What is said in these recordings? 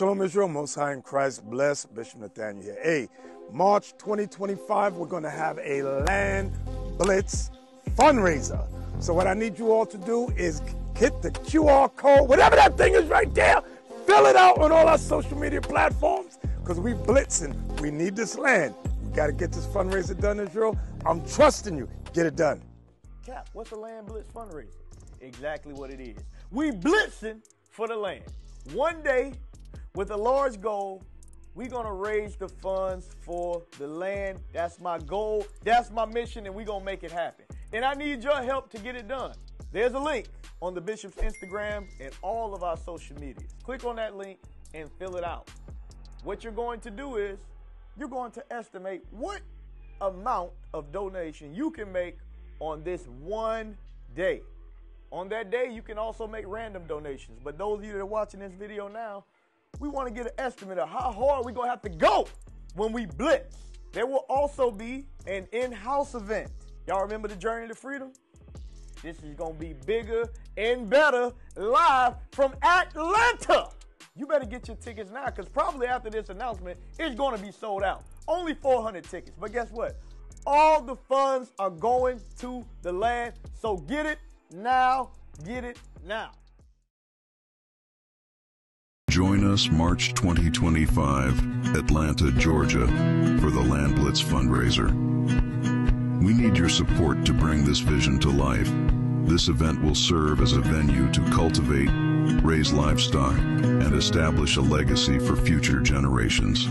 Shalom Israel, Most High in Christ, bless Bishop Nathaniel here. Hey, March 2025, we're going to have a Land Blitz fundraiser. So what I need you all to do is hit the QR code, whatever that thing is right there, fill it out on all our social media platforms, because we blitzing. We need this land. We got to get this fundraiser done, Israel. I'm trusting you. Get it done. Cap, what's a Land Blitz fundraiser? Exactly what it is. We blitzing for the land. One day, with a large goal, we're going to raise the funds for the land. That's my goal. That's my mission, and we're going to make it happen. And I need your help to get it done. There's a link on the Bishop's Instagram and all of our social media. Click on that link and fill it out. What you're going to do is you're going to estimate what amount of donation you can make on this one day. On that day, you can also make random donations. But those of you that are watching this video now, we want to get an estimate of how hard we're going to have to go when we blitz. There will also be an in-house event. Y'all remember the Journey to Freedom? This is going to be bigger and better, live from Atlanta. You better get your tickets now, because probably after this announcement, it's going to be sold out. Only 400 tickets. But guess what? All the funds are going to the land. So get it now. Get it now. Join us March 2025, Atlanta, Georgia, for the Land Blitz fundraiser. We need your support to bring this vision to life. This event will serve as a venue to cultivate, raise livestock, and establish a legacy for future generations.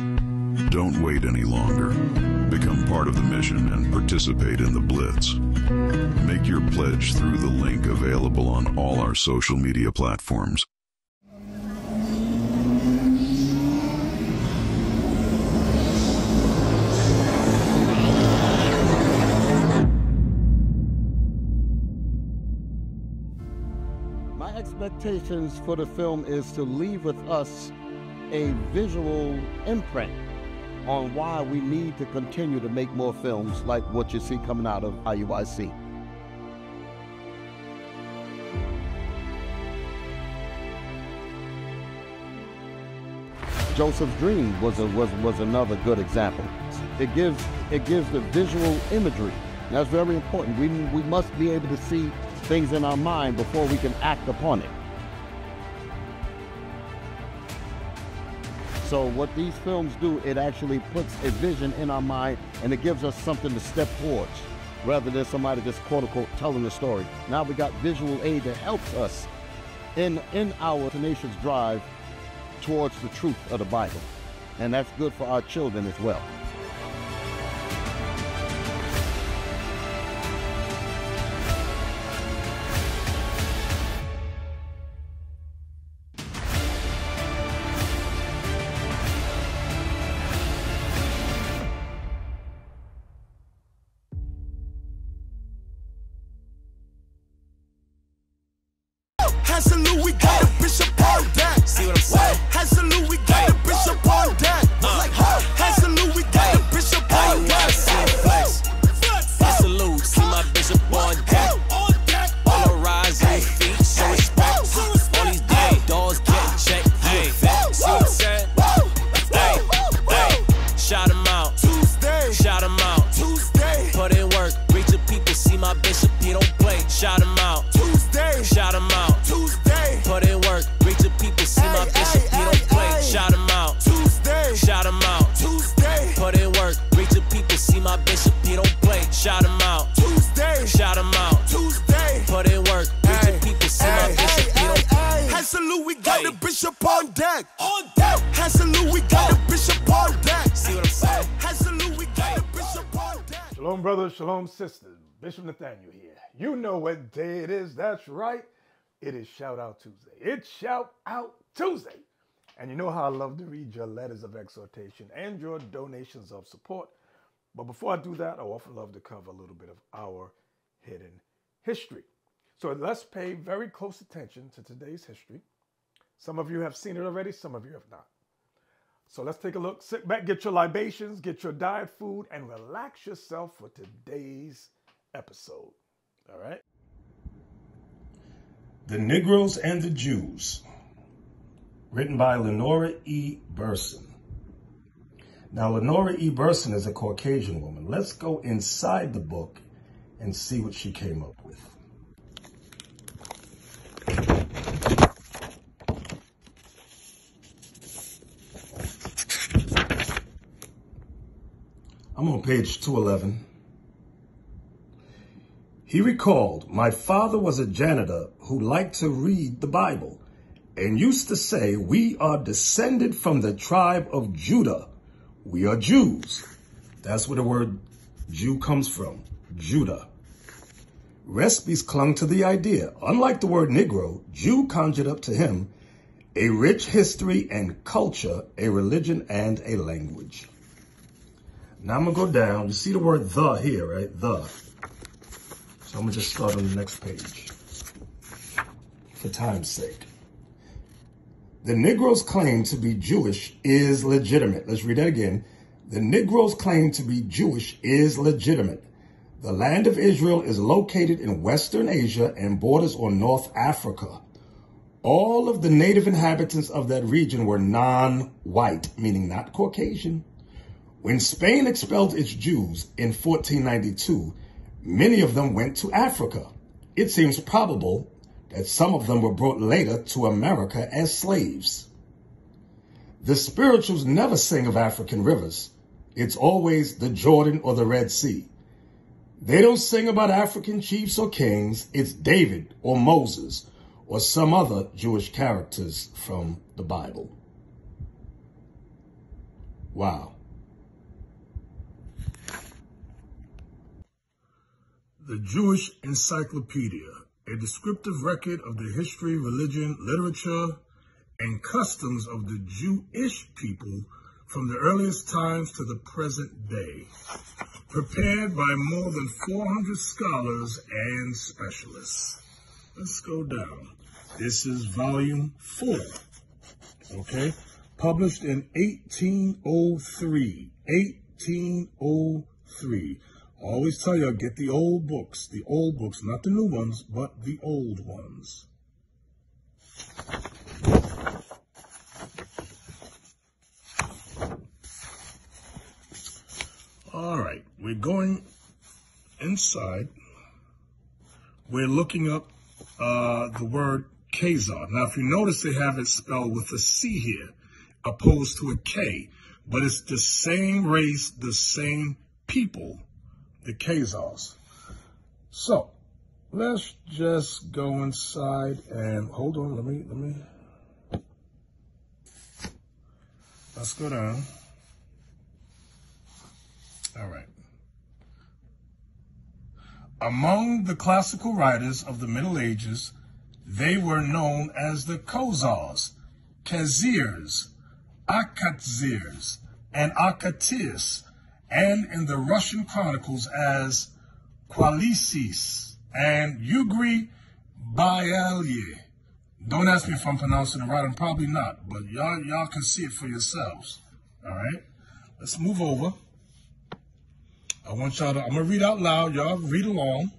Don't wait any longer. Become part of the mission and participate in the Blitz. Make your pledge through the link available on all our social media platforms. My expectations for the film is to leave with us a visual imprint on why we need to continue to make more films like what you see coming out of IUIC. Joseph's Dream was another good example. It gives the visual imagery. That's very important. We must be able to see things in our mind before we can act upon it. So what these films do, it actually puts a vision in our mind, and it gives us something to step towards, rather than somebody just quote-unquote telling the story. Now we got visual aid that helps us in our tenacious drive towards the truth of the Bible. And that's good for our children as well. We got a bishop on deck. See what I'm saying? Absolute, we got a bishop on deck. Absolute, we got a bishop on deck. Absolute, see my bishop on deck. All the rise and feet, show respect. All these damn dogs getting checked. Hey, see what I'm saying? Hey, shout him out. Tuesday, shout him out. Tuesday, put in work, reach the people, see my bishop, he don't play. Shout him out. Tuesday, shout him out. Tuesday, put in work, reach the people, see my bishop, he don't play. Shout him out. Tuesday, shout him out. Tuesday, put in work, reach the people, see my bishop, he don't play. Shout him out. Tuesday, shout him out. Tuesday, put in work, reach the people, see my bishop, he don't play. Absolute, we got the bishop on deck. On deck. Absolute, we got the bishop on deck. See what I'm saying? Absolute, we got the bishop on deck. Shalom, brothers. Shalom, sisters. Bishop Nathaniel here. You know what day it is. That's right. It is Shout Out Tuesday. It's Shout Out Tuesday. And you know how I love to read your letters of exhortation and your donations of support. But before I do that, I often love to cover a little bit of our hidden history. So let's pay very close attention to today's history. Some of you have seen it already. Some of you have not. So let's take a look. Sit back, get your libations, get your diet food, and relax yourself for today's episode. All right? The Negroes and the Jews. written by Lenora E. Burson. Now, Lenora E. Burson is a Caucasian woman. Let's go inside the book and see what she came up with. I'm on page 211. He recalled, my father was a janitor who liked to read the Bible and used to say, we are descended from the tribe of Judah. We are Jews. That's where the word Jew comes from, Judah. Recipes clung to the idea. Unlike the word Negro, Jew conjured up to him a rich history and culture, a religion and a language. Now I'm going to go down. You see the word the here, right? The. So I'm going to just start on the next page for time's sake. The Negro's claim to be Jewish is legitimate. Let's read that again. The Negro's claim to be Jewish is legitimate. The land of Israel is located in Western Asia and borders on North Africa. All of the native inhabitants of that region were non-white, meaning not Caucasian. When Spain expelled its Jews in 1492, many of them went to Africa. It seems probable that some of them were brought later to America as slaves. The spirituals never sing of African rivers. It's always the Jordan or the Red Sea. They don't sing about African chiefs or kings. It's David or Moses or some other Jewish characters from the Bible. Wow. The Jewish Encyclopedia, a descriptive record of the history, religion, literature, and customs of the Jewish people from the earliest times to the present day, prepared by more than 400 scholars and specialists. Let's go down. This is volume 4, okay? Published in 1803. 1803. Always tell you, get the old books, not the new ones, but the old ones. All right, we're going inside. We're looking up the word Khazar. Now, if you notice, they have it spelled with a C here, opposed to a K, but it's the same race, the same people. The Khazars. So let's just go inside and hold on. Let's go down. All right. Among the classical writers of the Middle Ages, they were known as the Khazars, Khazirs, Akatsirs, and Akatirs, and in the Russian chronicles as Qualisis and Ugri Bayalye. Don't ask me if I'm pronouncing it right. I'm probably not, but y'all can see it for yourselves. All right, let's move over. I want y'all to, I'm going to read out loud. Y'all read along.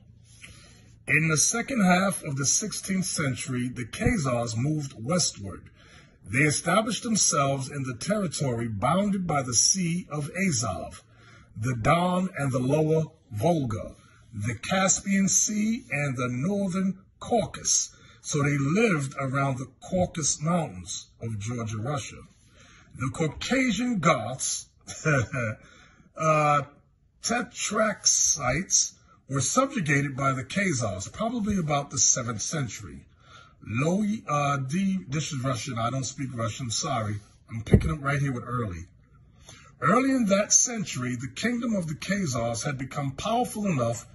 In the second half of the 16th century, the Khazars moved westward. They established themselves in the territory bounded by the Sea of Azov, the Don and the Lower Volga, the Caspian Sea, and the Northern Caucasus. So they lived around the Caucasus Mountains of Georgia, Russia. The Caucasian Goths, Tetraxites, were subjugated by the Khazars, probably about the 7th century. This is Russian. I don't speak Russian. Sorry. I'm picking up right here with early. Early in that century, the kingdom of the Khazars had become powerful enough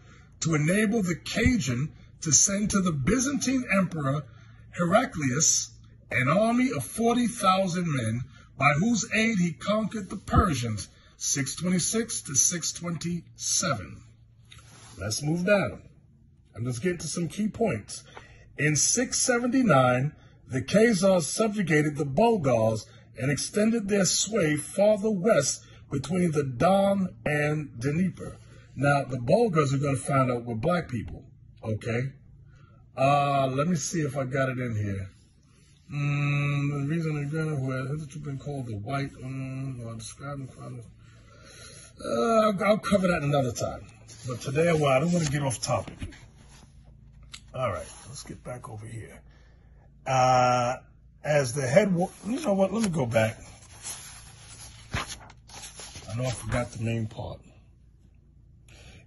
to enable the Cajun to send to the Byzantine Emperor Heraclius an army of 40,000 men, by whose aid he conquered the Persians, 626 to 627. Let's move down. And let's get to some key points. In 679, the Khazars subjugated the Bulgars and extended their sway farther west between the Don and Dnieper. Now, the Bulgars are going to find out were black people, okay? Let me see if I got it in here. The reason they're granted who has hitherto been called the white, or described in Chronicles. I'll cover that another time. But today, well, I don't want to get off topic. All right, let's get back over here. As the head, you know what? Let me go back. I know I forgot the main part.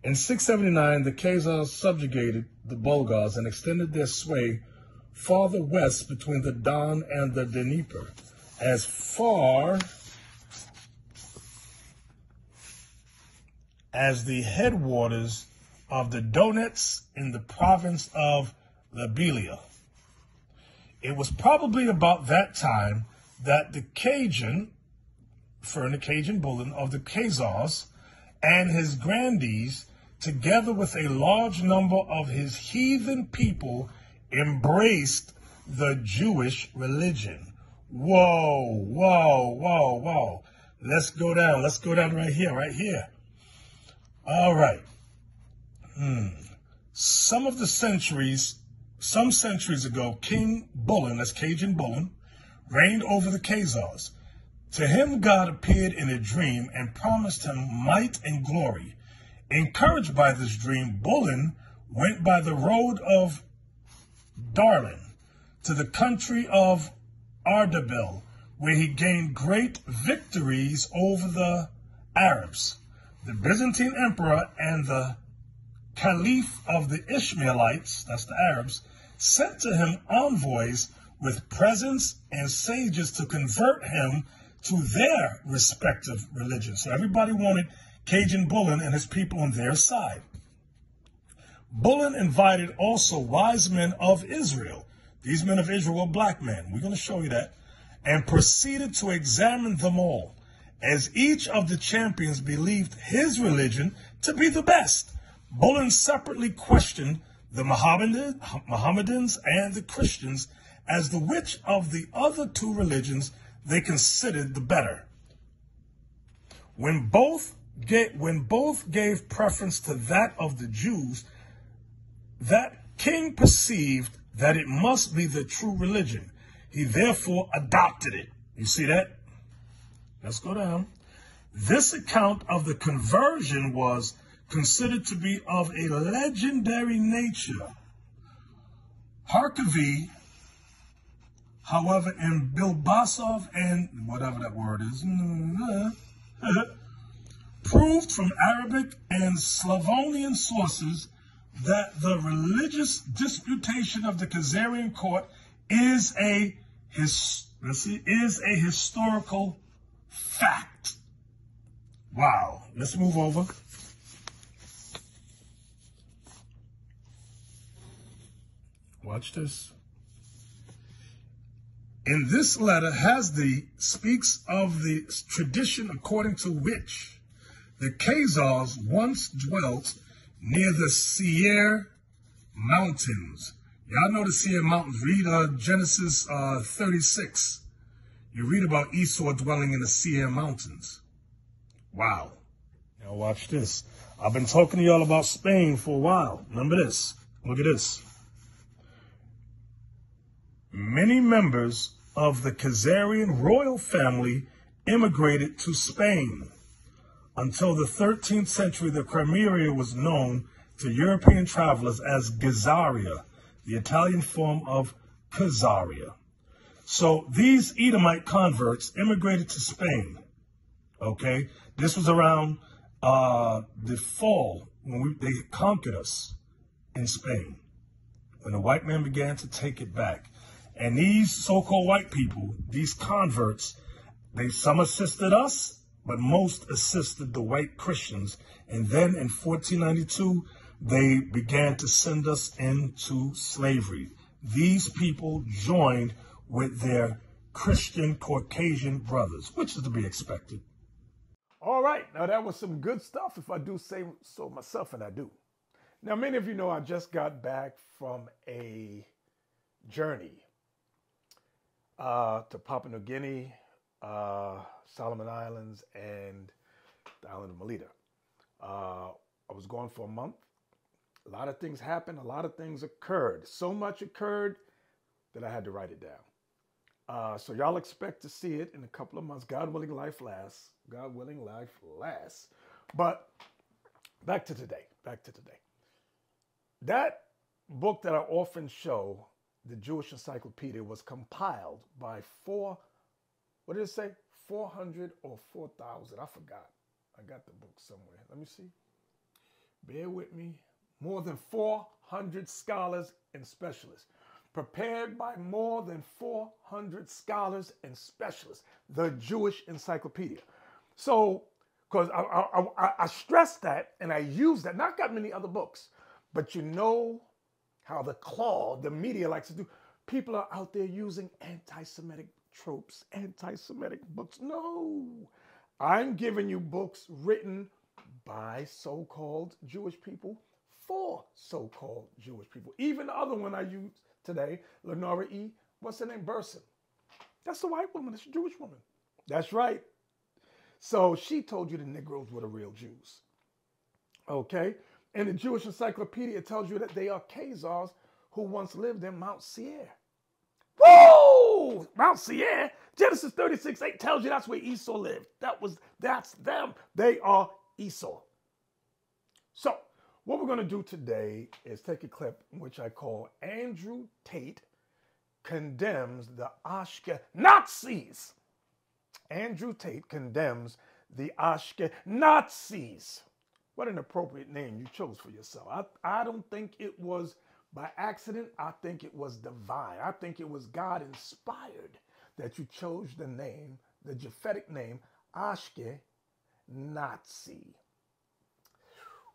In 679, the Khazars subjugated the Bulgars and extended their sway farther west between the Don and the Dnieper, as far as the headwaters of the Donets in the province of Libelia. It was probably about that time that the Cajun Bullen of the Khazars and his grandees, together with a large number of his heathen people, embraced the Jewish religion. Whoa, whoa, whoa, whoa. Let's go down. Let's go down right here. All right. Some centuries ago, King Bullen, that's Cajun Bullen, reigned over the Khazars. To him, God appeared in a dream and promised him might and glory. Encouraged by this dream, Bullen went by the road of Darlin to the country of Ardabil, where he gained great victories over the Arabs. The Byzantine emperor and the Caliph of the Ishmaelites, that's the Arabs, sent to him envoys with presents and sages to convert him to their respective religions. So everybody wanted Cajun Bullen and his people on their side. Bullen invited also wise men of Israel. These men of Israel were black men. We're going to show you that. And proceeded to examine them all, as each of the champions believed his religion to be the best. Bullen separately questioned the Mohammedans and the Christians as to which of the other two religions they considered the better. When both gave preference to that of the Jews, that king perceived that it must be the true religion. He therefore adopted it. You see that? Let's go down. This account of the conversion was considered to be of a legendary nature. Harkavy, however, in Bilbasov and whatever that word is, proved from Arabic and Slavonian sources that the religious disputation of the Khazarian court is a historical fact. Wow. Let's move over. Watch this. In this letter, Hasdi speaks of the tradition according to which the Khazars once dwelt near the Seir Mountains. Y'all know the Seir Mountains. Read Genesis 36. You read about Esau dwelling in the Seir Mountains. Wow. Now watch this. I've been talking to y'all about Spain for a while. Remember this. Look at this. Many members of the Khazarian royal family immigrated to Spain. Until the 13th century, the Crimea was known to European travelers as Gazaria, the Italian form of Khazaria. So these Edomite converts immigrated to Spain. Okay, this was around the fall when they conquered us in Spain, when the white man began to take it back. And these so-called white people, these converts, some assisted us, but most assisted the white Christians. And then in 1492, they began to send us into slavery. These people joined with their Christian Caucasian brothers, which is to be expected. All right, now that was some good stuff, if I do say so myself, and I do. Now, many of you know I just got back from a journey to Papua New Guinea, Solomon Islands, and the island of Melita. I was gone for a month. A lot of things happened. A lot of things occurred. So much occurred that I had to write it down. So y'all expect to see it in a couple of months. God willing, life lasts. God willing, life lasts. But back to today. Back to today. That book that I often show, the Jewish Encyclopedia, was compiled by 400 or 4,000? I forgot. I got the book somewhere. Let me see. Bear with me. More than 400 scholars and specialists. Prepared by more than 400 scholars and specialists. The Jewish Encyclopedia. So, because I stress that and I use that. Not got many other books. But you know how the media likes to do. People are out there using anti-Semitic tropes, anti-Semitic books. No, I'm giving you books written by so-called Jewish people for so-called Jewish people. Even the other one I used today, Lenora E., what's her name? Burson. That's a white woman. That's a Jewish woman. That's right. So she told you the Negroes were the real Jews. Okay? And the Jewish Encyclopedia tells you that they are Khazars who once lived in Mount Seir. Whoa! Mount Seir? Genesis 36:8 tells you that's where Esau lived. That's them. They are Esau. So, what we're going to do today is take a clip which I call Andrew Tate Condemns the Ashke-Nazis. Andrew Tate condemns the Ashke-Nazis. What an appropriate name you chose for yourself. I don't think it was by accident. I think it was divine. I think it was God inspired that you chose the name, the Japhetic name, Ashke-Nazi.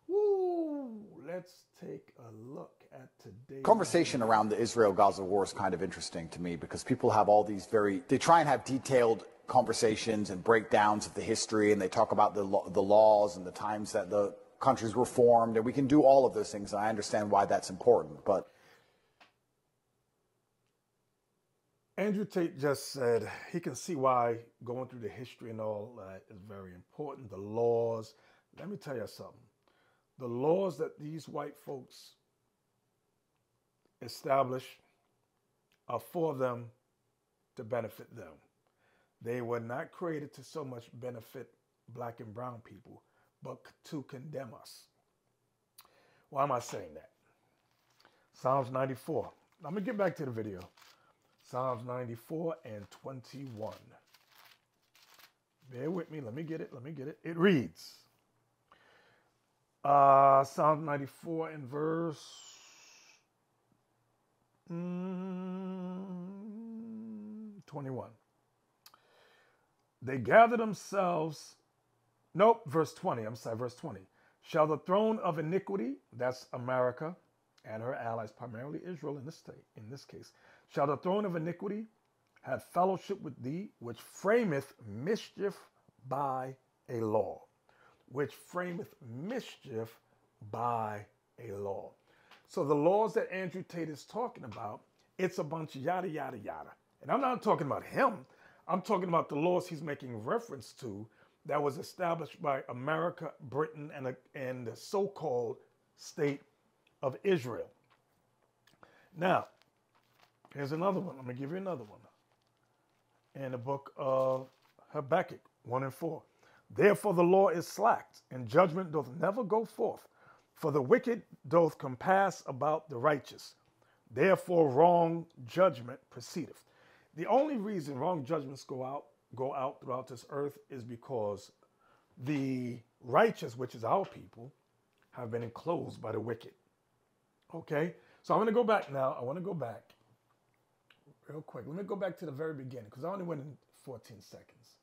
Woo! Let's take a look at today's conversation around the Israel-Gaza war is kind of interesting to me because people have all these they try and have detailed conversations and breakdowns of the history, and they talk about the laws and the times that the countries were formed, and we can do all of those things, and I understand why that's important. But Andrew Tate just said he can see why going through the history and all that is very important. The laws. Let me tell you something. The laws that these white folks establish are for them to benefit them. They were not created to so much benefit black and brown people, but to condemn us. Why am I saying that? Psalms 94. I'm going to get back to the video. Psalms 94 and 21. Bear with me. Let me get it. It reads, Psalms 94 and verse 21. They gather themselves, verse 20, verse 20. Shall the throne of iniquity, that's America and her allies, primarily Israel in this case, shall the throne of iniquity have fellowship with thee, which frameth mischief by a law? Which frameth mischief by a law. So the laws that Andrew Tate is talking about, it's a bunch of yada, yada, yada. And I'm not talking about him. I'm talking about the laws he's making reference to that was established by America, Britain, and the so-called state of Israel. Now, here's another one. I'm going to give you another one. In the book of Habakkuk 1 and 4. Therefore the law is slacked, and judgment doth never go forth. For the wicked doth compass about the righteous. Therefore wrong judgment proceedeth. The only reason wrong judgments go out throughout this earth is because the righteous, which is our people, have been enclosed by the wicked. Okay? So I'm going to go back now. I want to go back real quick. Let me go back to the very beginning because I only went in 14 seconds.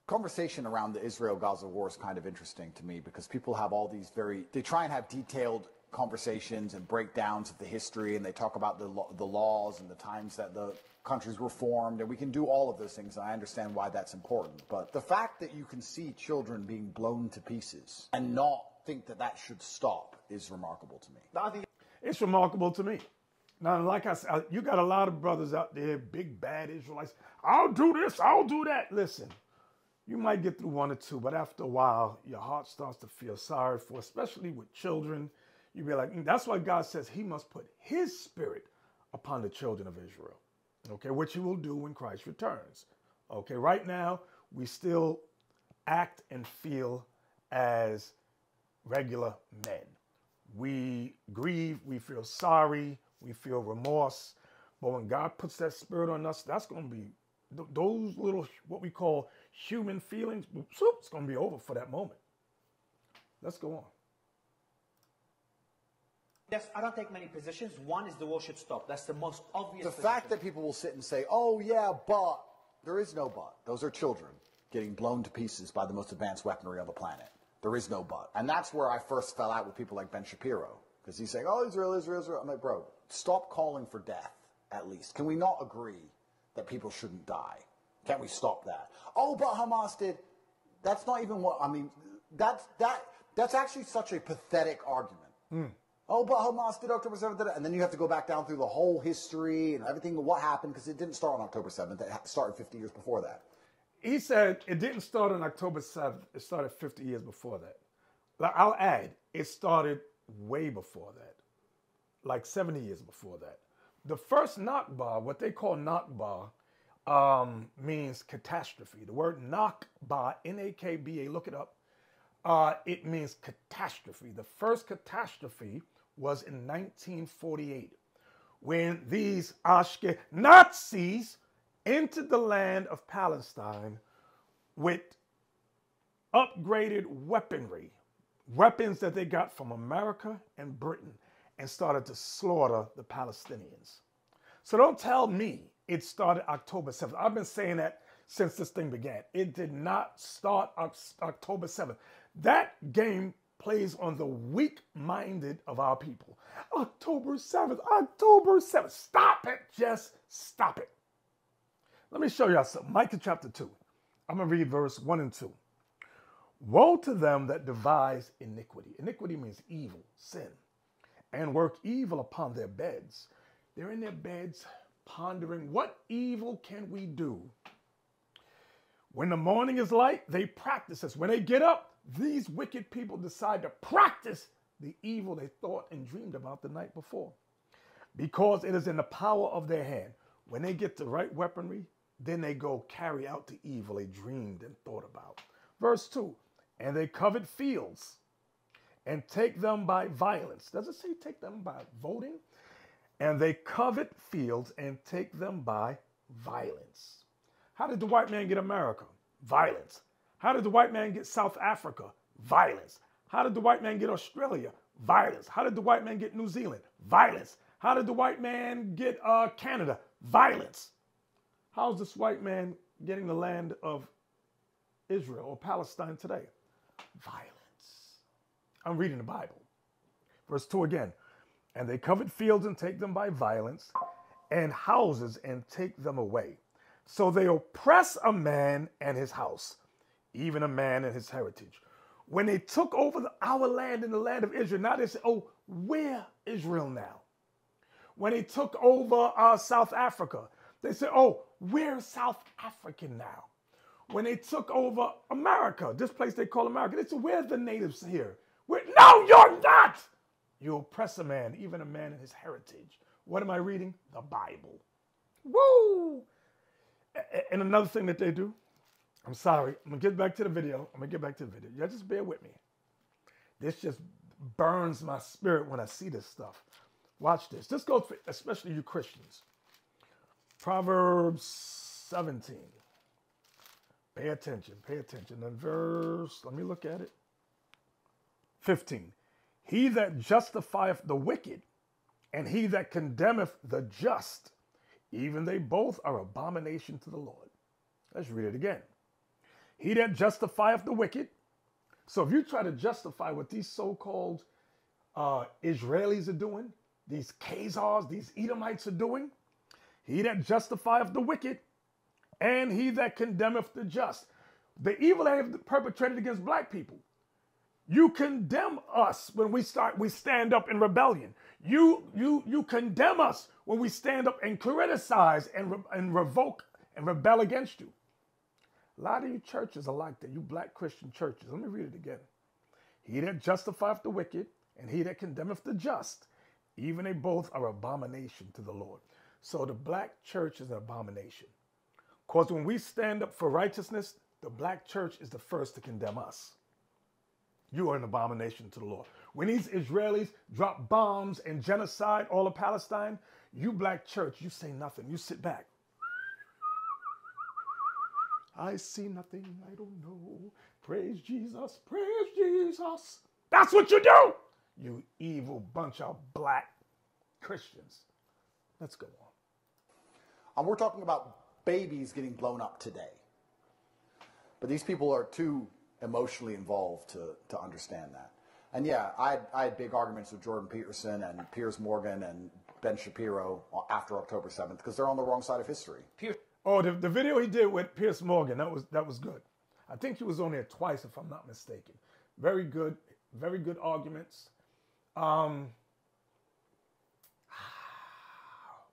conversation around the Israel-Gaza war is kind of interesting to me because people have all these they try and have detailed conversations and breakdowns of the history, and they talk about the laws and the times that the countries were formed, and we can do all of those things, and I understand why that's important. But the fact that you can see children being blown to pieces and not think that that should stop is remarkable to me. It's remarkable to me. Now, like I said, you got a lot of brothers out there, big bad Israelites. I'll do this, I'll do that. Listen, you might get through one or two, but after a while, your heart starts to feel sorry for, especially with children. You be like, that's why God says he must put his spirit upon the children of Israel. Okay, which he will do when Christ returns. Okay, right now, we still act and feel as regular men. We grieve, we feel sorry, we feel remorse. But when God puts that spirit on us, that's going to be those little, what we call human feelings, it's going to be over for that moment. Let's go on. Yes, I don't take many positions. One is the war should stop. That's the most obvious The position. fact that people will sit and say, oh, yeah, but there is no but. Those are children getting blown to pieces by the most advanced weaponry on the planet. There is no but. And that's where I first fell out with people like Ben Shapiro. Because he's saying, oh, Israel, Israel, Israel. I'm like, bro, stop calling for death, at least. Can we not agree that people shouldn't die? Can't we stop that? Oh, but Hamas did. That's not even what, I mean, that's actually such a pathetic argument. Oh, but Hamas did October 7th, and then you have to go back down through the whole history and everything, what happened, because it didn't start on October 7th. It started 50 years before that. He said it didn't start on October 7th. It started 50 years before that. Like, I'll add, it started way before that, like 70 years before that. The first Nakba, what they call Nakba, means catastrophe. The word Nakba, N-A-K-B-A, look it up. It means catastrophe. The first catastrophe was in 1948 when these Ashke-Nazis entered the land of Palestine with upgraded weaponry, weapons that they got from America and Britain, and started to slaughter the Palestinians. So don't tell me it started October 7th. I've been saying that since this thing began. It did not start October 7th. That game plays on the weak-minded of our people. October 7th, October 7th. Stop it. Just stop it. Let me show y'all something. Micah chapter 2. I'm going to read verse 1 and 2. Woe to them that devise iniquity. Iniquity means evil, sin, and work evil upon their beds. They're in their beds pondering, what evil can we do? When the morning is light, they practice this. When they get up, these wicked people decide to practice the evil they thought and dreamed about the night before, because it is in the power of their hand. When they get the right weaponry, then they go carry out the evil they dreamed and thought about. Verse 2, and they covet fields and take them by violence. Does it say take them by voting? And they covet fields and take them by violence. How did the white man get America? Violence. How did the white man get South Africa? Violence. How did the white man get Australia? Violence. How did the white man get New Zealand? Violence. How did the white man get Canada? Violence. How's this white man getting the land of Israel or Palestine today? Violence. I'm reading the Bible. Verse 2 again. And they covet fields and take them by violence, and houses and take them away. So they oppress a man and his house, even a man and his heritage. When they took over our land and the land of Israel, now they say, oh, we're Israel now. When they took over South Africa, they say, oh, we're South African now. When they took over America, this place they call America, they said, we're the natives here. No, you're not. You oppress a man, even a man in his heritage. What am I reading? The Bible. Woo! And another thing that they do, I'm sorry, I'm going to get back to the video. Y'all just bear with me. This just burns my spirit when I see this stuff. Watch this. This goes for especially you Christians. Proverbs 17. Pay attention. And verse, let me look at it. 15. He that justifieth the wicked, and he that condemneth the just, even they both are abomination to the Lord. Let's read it again. He that justifieth the wicked. So if you try to justify what these so-called Israelis are doing, these Khazars, these Edomites are doing, he that justifieth the wicked, and he that condemneth the just. The evil they have perpetrated against black people. You condemn us when we stand up in rebellion. You condemn us when we stand up and criticize and revoke and rebel against you. A lot of you churches are like that, you black Christian churches. Let me read it again. He that justifieth the wicked and he that condemneth the just, even they both are abomination to the Lord. So the black church is an abomination. Because when we stand up for righteousness, the black church is the first to condemn us. You are an abomination to the Lord. When these Israelis drop bombs and genocide all of Palestine, you black church, you say nothing. You sit back. I see nothing, I don't know. Praise Jesus, praise Jesus. That's what you do, you evil bunch of black Christians. Let's go on. We're talking about babies getting blown up today. But these people are too emotionally involved to understand that. And yeah, I had big arguments with Jordan Peterson and Piers Morgan and Ben Shapiro after October 7th because they're on the wrong side of history. Oh, the video he did with Piers Morgan, that was good. I think he was on there twice, if I'm not mistaken. Very good arguments. Why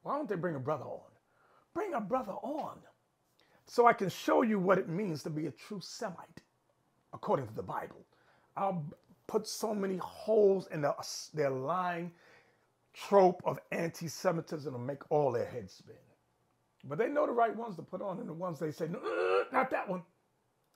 don't they bring a brother on? Bring a brother on so I can show you what it means to be a true Semite, according to the Bible. I'll put so many holes in their lying trope of anti-Semitism to make all their heads spin. But they know the right ones to put on and the ones they say, no, not that one.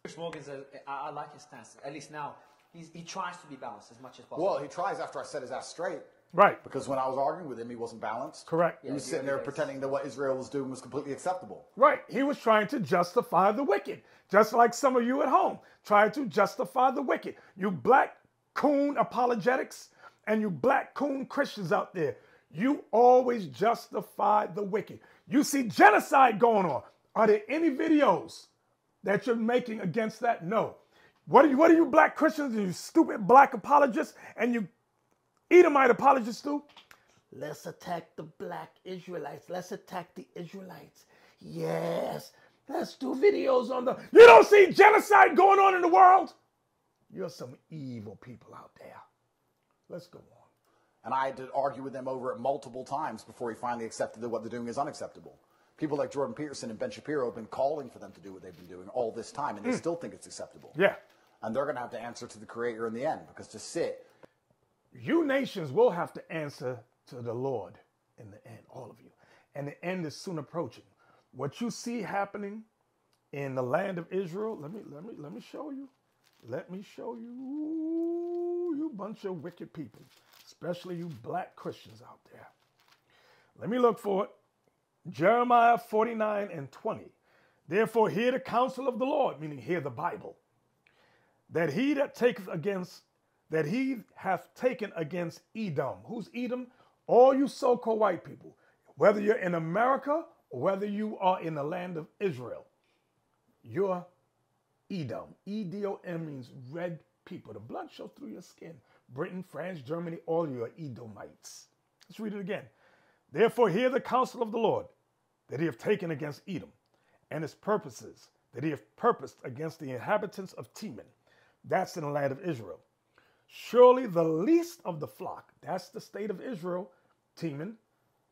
Piers Morgan says, I like his stance. At least now, he tries to be balanced as much as possible. Well, he tries after I set his ass straight. Right. Because when I was arguing with him, he wasn't balanced. Correct. He was sitting there pretending that what Israel was doing was completely acceptable. Right. He was trying to justify the wicked, just like some of you at home try to justify the wicked. You black coon apologetics and you black coon Christians out there, you always justify the wicked. You see genocide going on. Are there any videos that you're making against that? No. What are you black Christians and you stupid black apologists and you Edomite apologists do? Let's attack the black Israelites. Let's attack the Israelites. Yes. Let's do videos on the... You don't see genocide going on in the world? You're some evil people out there. Let's go on. And I had to argue with them over it multiple times before he finally accepted that what they're doing is unacceptable. People like Jordan Peterson and Ben Shapiro have been calling for them to do what they've been doing all this time, and they still think it's acceptable. Yeah. And they're going to have to answer to the Creator in the end, because to sit... You nations will have to answer to the Lord in the end, all of you. And the end is soon approaching. What you see happening in the land of Israel, let me show you. Let me show you, you bunch of wicked people, especially you black Christians out there. Let me look for it. Jeremiah 49:20. Therefore hear the counsel of the Lord, meaning hear the Bible, that he hath taken against Edom. Who's Edom? All you so-called white people, whether you're in America or whether you are in the land of Israel, you're Edom. E-D-O-M means red people. The blood shows through your skin. Britain, France, Germany, all you are Edomites. Let's read it again. Therefore hear the counsel of the Lord, that he hath taken against Edom, and his purposes, that he hath purposed against the inhabitants of Teman. That's in the land of Israel. Surely the least of the flock, that's the state of Israel, Teman,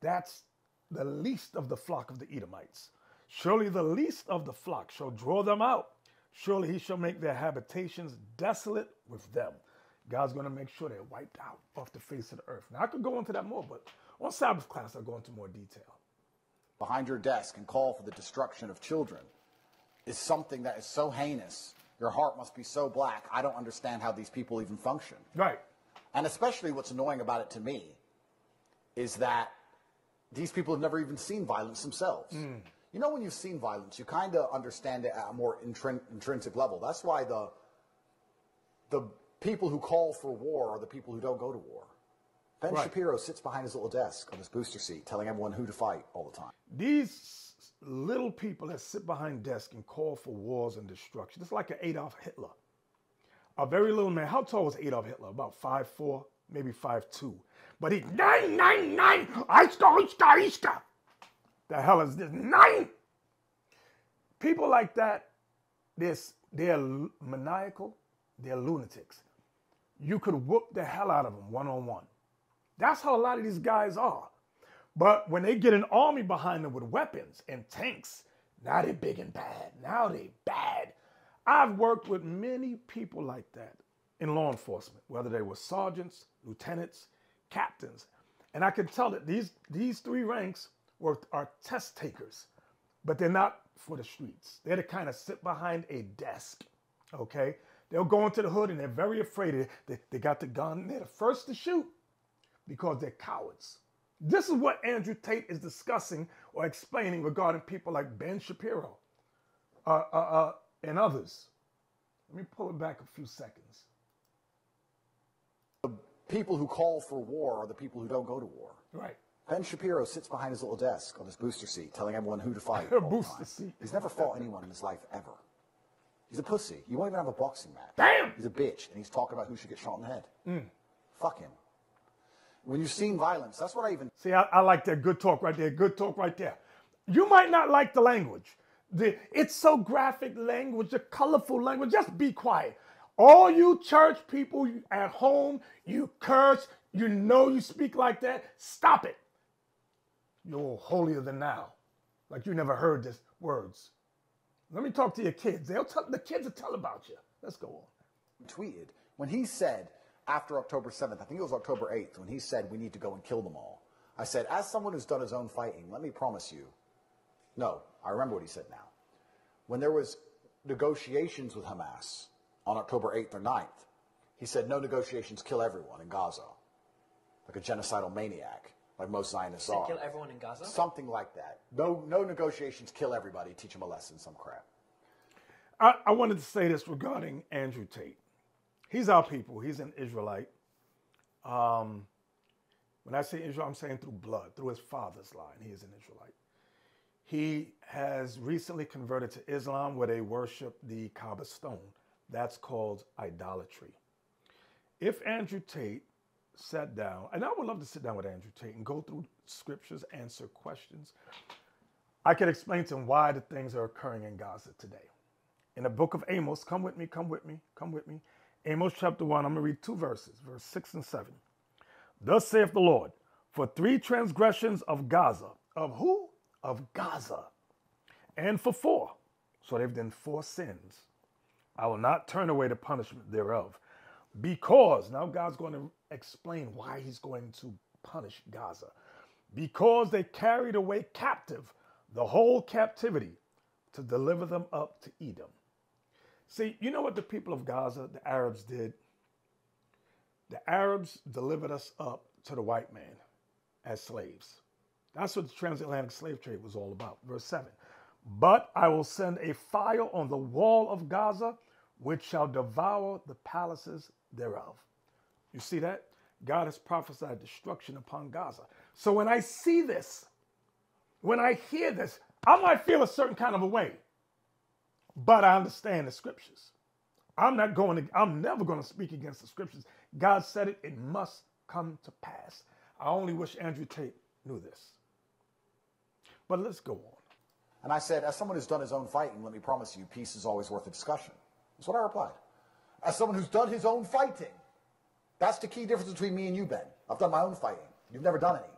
that's the least of the flock of the Edomites. Surely the least of the flock shall draw them out. Surely he shall make their habitations desolate with them. God's going to make sure they're wiped out off the face of the earth. Now, I could go into that more, but on Sabbath class, I'll go into more detail. Behind your desk and call for the destruction of children is something that is so heinous. Your heart must be so black. I don't understand how these people even function. Right. And especially what's annoying about it to me is that these people have never even seen violence themselves. You know, when you've seen violence, you kind of understand it at a more intrinsic level. That's why the people who call for war are the people who don't go to war. Ben Shapiro sits behind his little desk on his booster seat telling everyone who to fight all the time. These little people that sit behind desks and call for wars and destruction, it's like an Adolf Hitler. A very little man. How tall was Adolf Hitler? About 5'4", maybe 5'2". But he's 999. Ishka. The hell is this? 9. People like that, they're maniacal. They're lunatics. You could whoop the hell out of them one-on-one. That's how a lot of these guys are. But when they get an army behind them with weapons and tanks, now they're big and bad. Now they're bad. I've worked with many people like that in law enforcement, whether they were sergeants, lieutenants, captains. And I can tell that these three ranks are test takers, but they're not for the streets. They're to kind of sit behind a desk, okay? They'll go into the hood and they're very afraid. They got the gun. They're the first to shoot because they're cowards. This is what Andrew Tate is discussing or explaining regarding people like Ben Shapiro and others. Let me pull it back a few seconds. The people who call for war are the people who don't go to war. Right. Ben Shapiro sits behind his little desk on his booster seat telling everyone who to fight. Booster seat. He's never fought anyone in his life ever. He's a pussy. You won't even have a boxing match. Damn! He's a bitch, and he's talking about who should get shot in the head. Fuck him. When you've seen violence, that's what I even... See, I like that good talk right there. Good talk right there. You might not like the language. It's so graphic language, the colorful language. Just be quiet. All you church people at home, you curse, you know you speak like that, stop it. You're holier than thou. Like you never heard these words. Let me talk to your kids. The kids will tell about you. Let's go on. Tweeted when he said after October 7th, I think it was October 8th, when he said we need to go and kill them all. I said, as someone who's done his own fighting, let me promise you. No, I remember what he said now. When there was negotiations with Hamas on October 8th or 9th, he said no negotiations, kill everyone in Gaza. Like a genocidal maniac, like most Zionists are. Kill everyone in Gaza? Something like that. No negotiations, kill everybody, teach them a lesson, some crap. I wanted to say this regarding Andrew Tate. He's our people. He's an Israelite. When I say Israel, I'm saying through blood, through his father's line. He is an Israelite. He has recently converted to Islam where they worship the Kaaba stone. That's called idolatry. If Andrew Tate sat down, and I would love to sit down with Andrew Tate and go through scriptures, answer questions, I could explain to him why the things are occurring in Gaza today. In the book of Amos, come with me, come with me, come with me. Amos chapter 1, I'm going to read 2 verses, verse 6 and 7. Thus saith the Lord, for 3 transgressions of Gaza. Of who? Of Gaza. And for 4. So they've done 4 sins. I will not turn away the punishment thereof. Because, now God's going to explain why he's going to punish Gaza. Because they carried away captive the whole captivity to deliver them up to Edom. See, you know what the people of Gaza, the Arabs, did? The Arabs delivered us up to the white man as slaves. That's what the transatlantic slave trade was all about. Verse 7. But I will send a fire on the wall of Gaza, which shall devour the palaces thereof. You see that? God has prophesied destruction upon Gaza. So when I see this, when I hear this, I might feel a certain kind of a way. But I understand the scriptures. I'm never going to speak against the scriptures. God said it, it must come to pass. I only wish Andrew Tate knew this. But let's go on. And I said, as someone who's done his own fighting, let me promise you, peace is always worth a discussion. That's what I replied. As someone who's done his own fighting, that's the key difference between me and you, Ben. I've done my own fighting. You've never done any.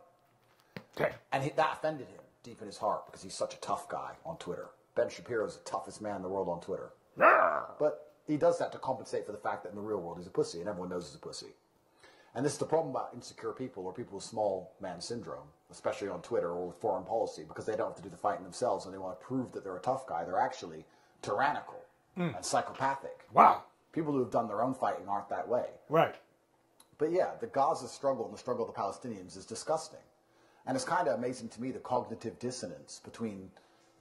Okay. And that offended him deep in his heart because he's such a tough guy on Twitter. Ben Shapiro is the toughest man in the world on Twitter. But he does that to compensate for the fact that in the real world he's a pussy, and everyone knows he's a pussy. And this is the problem about insecure people or people with small man syndrome, especially on Twitter or with foreign policy, because they don't have to do the fighting themselves and they want to prove that they're a tough guy. They're actually tyrannical and psychopathic. Wow. People who have done their own fighting aren't that way. Right. But yeah, the Gaza struggle and the struggle of the Palestinians is disgusting. And it's kind of amazing to me the cognitive dissonance between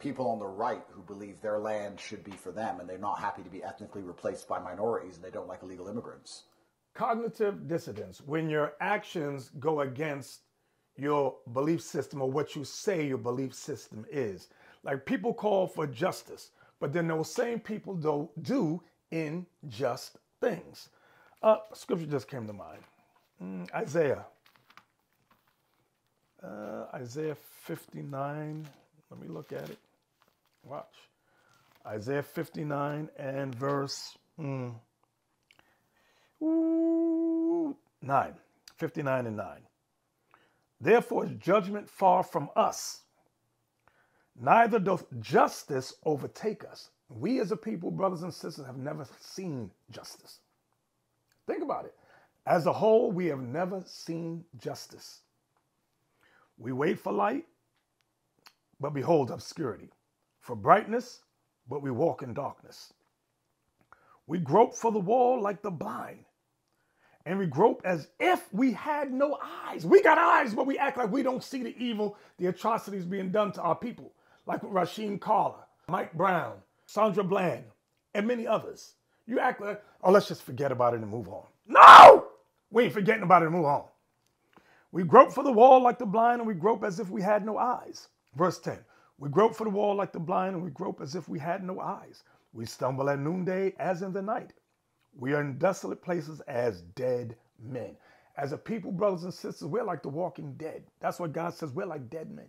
people on the right who believe their land should be for them and they're not happy to be ethnically replaced by minorities and they don't like illegal immigrants. Cognitive dissonance, when your actions go against your belief system or what you say your belief system is. Like people call for justice, but then those same people do unjust things. Scripture just came to mind. Isaiah 59. Let me look at it. Watch. Isaiah 59 and verse 9. 59 and 9. Therefore is judgment far from us, neither doth justice overtake us. We as a people, brothers and sisters, have never seen justice. Think about it. As a whole, we have never seen justice. We wait for light, but behold obscurity. For brightness, but we walk in darkness. We grope for the wall like the blind, and we grope as if we had no eyes. We got eyes, but we act like we don't see the evil, the atrocities being done to our people, like with Rasheem Carter, Mike Brown, Sandra Bland, and many others. You act like, oh, let's just forget about it and move on. No! We ain't forgetting about it and move on. We grope for the wall like the blind, and we grope as if we had no eyes. Verse 10. We grope for the wall like the blind, and we grope as if we had no eyes. We stumble at noonday as in the night. We are in desolate places as dead men. As a people, brothers and sisters, we're like the walking dead. That's what God says. We're like dead men.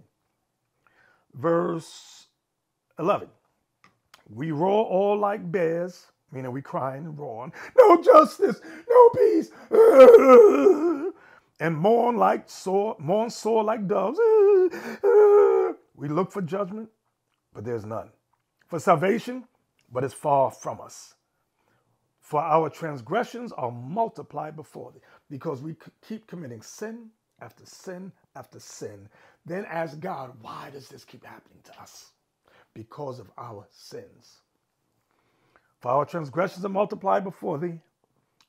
Verse 11. We roar all like bears, meaning we crying and roaring. No justice, no peace. And mourn sore like doves. We look for judgment, but there's none. For salvation, but it's far from us. For our transgressions are multiplied before thee, because we keep committing sin after sin after sin. Then ask God, why does this keep happening to us? Because of our sins. For our transgressions are multiplied before thee,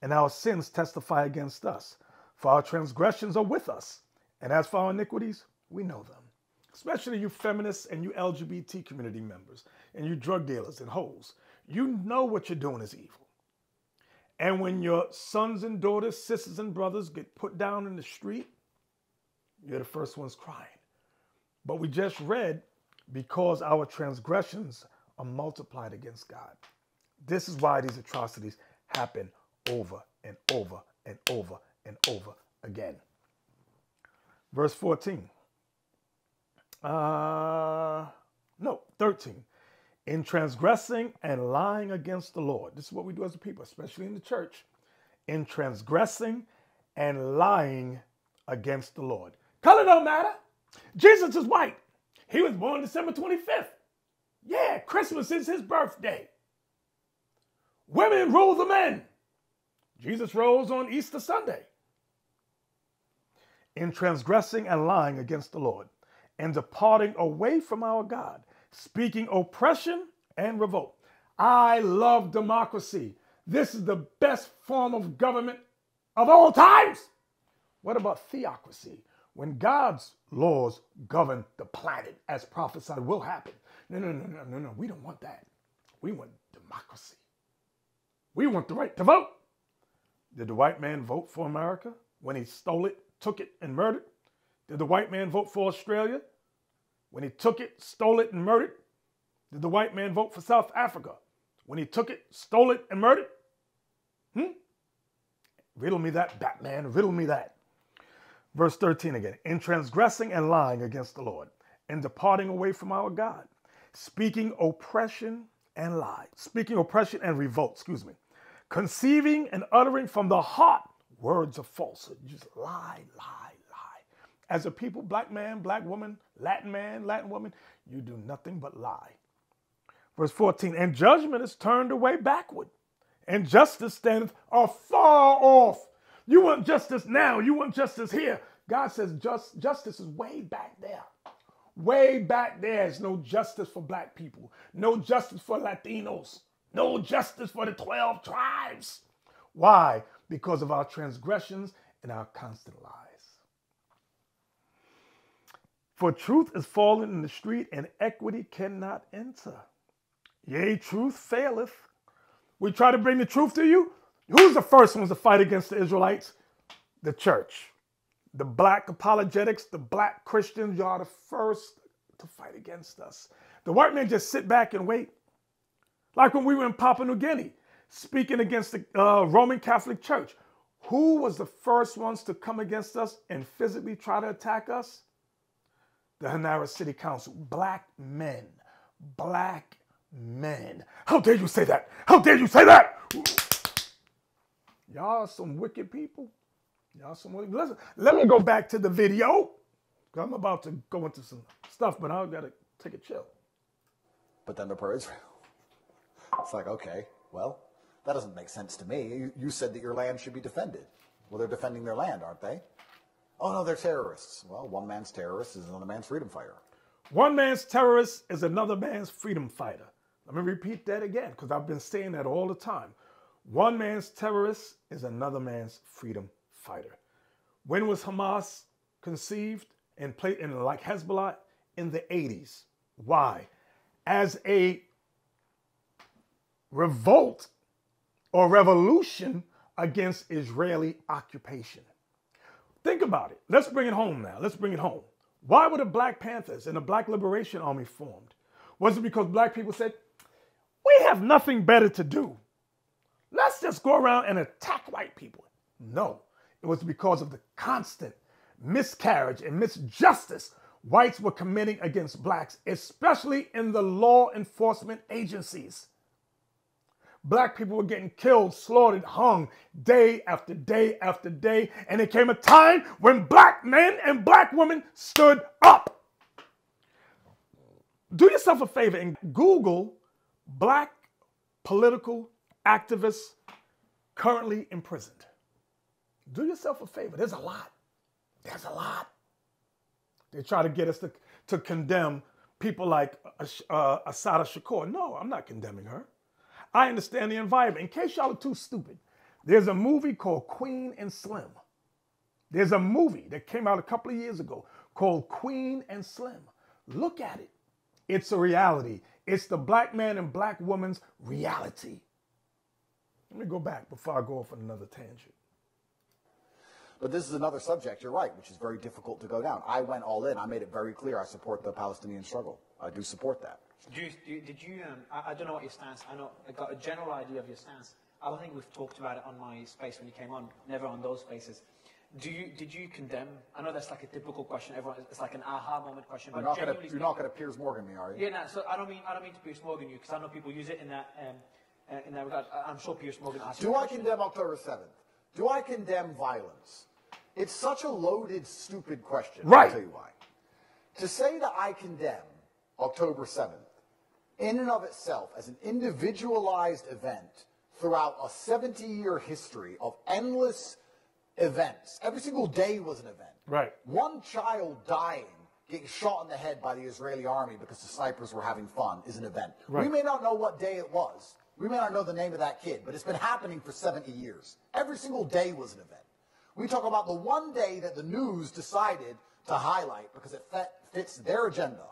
and our sins testify against us. For our transgressions are with us, and as for our iniquities, we know them. Especially you feminists and you LGBT community members, and you drug dealers and hoes. You know what you're doing is evil. And when your sons and daughters, sisters and brothers get put down in the street, you're the first ones crying. But we just read, because our transgressions are multiplied against God. This is why these atrocities happen over and over and over and over again. Verse 14. 13. In transgressing and lying against the Lord. This is what we do as a people, especially in the church. In transgressing and lying against the Lord. Color don't matter. Jesus is white. He was born December 25th. Yeah, Christmas is his birthday. Women rule the men. Jesus rose on Easter Sunday. In transgressing and lying against the Lord, and departing away from our God, speaking oppression and revolt. I love democracy. This is the best form of government of all times. What about theocracy? When God's laws govern the planet, as prophesied will happen. No. We don't want that. We want democracy. We want the right to vote. Did the white man vote for America when he stole it, took it, and murdered? Did the white man vote for Australia when he took it, stole it, and murdered? Did the white man vote for South Africa when he took it, stole it, and murdered? Riddle me that, Batman. Riddle me that. Verse 13 again. In transgressing and lying against the Lord, and departing away from our God, speaking oppression and lie, speaking oppression and revolt, conceiving and uttering from the heart words of falsehood. Just lie. As a people, black man, black woman, Latin man, Latin woman, you do nothing but lie. Verse 14, and judgment is turned away backward, and justice standeth afar off. You want justice now. You want justice here. God says justice is way back there. Way back there is no justice for black people. No justice for Latinos. No justice for the 12 tribes. Why? Because of our transgressions and our constant lies. For truth is fallen in the street, and equity cannot enter. Yea, truth faileth. We try to bring the truth to you. Who's the first ones to fight against the Israelites? The church. The black apologetics, the black Christians, y'all are the first to fight against us. The white men just sit back and wait. Like when we were in Papua New Guinea, speaking against the Roman Catholic Church. Who was the first ones to come against us and physically try to attack us? The Hanara City Council. Black men. Black men. How dare you say that? How dare you say that? Y'all are some wicked people. Y'all some wicked. Listen, let me go back to the video. I'm about to go into some stuff, but I got to take a chill. But then they're pro-Israel. It's like, okay, well, that doesn't make sense to me. You said that your land should be defended. Well, they're defending their land, aren't they? Oh, no, they're terrorists. Well, one man's terrorist is another man's freedom fighter. One man's terrorist is another man's freedom fighter. Let me repeat that again, because I've been saying that all the time. One man's terrorist is another man's freedom fighter. When was Hamas conceived and played in like Hezbollah? In the 80s. Why? As a revolt or revolution against Israeli occupation. Think about it. Let's bring it home now. Let's bring it home. Why were the Black Panthers and the Black Liberation Army formed? Was it because black people said, we have nothing better to do? Let's just go around and attack white people. No, it was because of the constant miscarriage and misjustice whites were committing against blacks, especially in the law enforcement agencies. Black people were getting killed, slaughtered, hung day after day after day. And there came a time when black men and black women stood up. Do yourself a favor and Google black political activists currently imprisoned. Do yourself a favor. There's a lot. There's a lot. They try to get us to condemn people like Asada Shakur. No, I'm not condemning her. I understand the environment. In case y'all are too stupid, there's a movie called Queen and Slim. There's a movie that came out a couple of years ago called Queen and Slim. Look at it. It's a reality. It's the black man and black woman's reality. Let me go back before I go off on another tangent. But this is another subject, you're right, which is very difficult to go down. I went all in. I made it very clear I support the Palestinian struggle. I do support that. I don't know what your stance, I got a general idea of your stance. I don't think we've talked about it on my space when you came on, never on those spaces. Did you condemn, I know that's like a typical question, it's like an aha moment question. You're not going to Piers Morgan me, are you? Yeah, no, so I don't mean to Piers Morgan you, because I know people use it in that regard. I'm sure Piers Morgan asked you. Do I condemn October 7th? Do I condemn violence? It's such a loaded, stupid question. Right. I'll tell you why. To say that I condemn October 7th, in and of itself, as an individualized event throughout a 70-year history of endless events, every single day was an event. Right. One child dying, getting shot in the head by the Israeli army because the snipers were having fun is an event. Right. We may not know what day it was. We may not know the name of that kid, but it's been happening for 70 years. Every single day was an event. We talk about the one day that the news decided to highlight because it fits their agenda,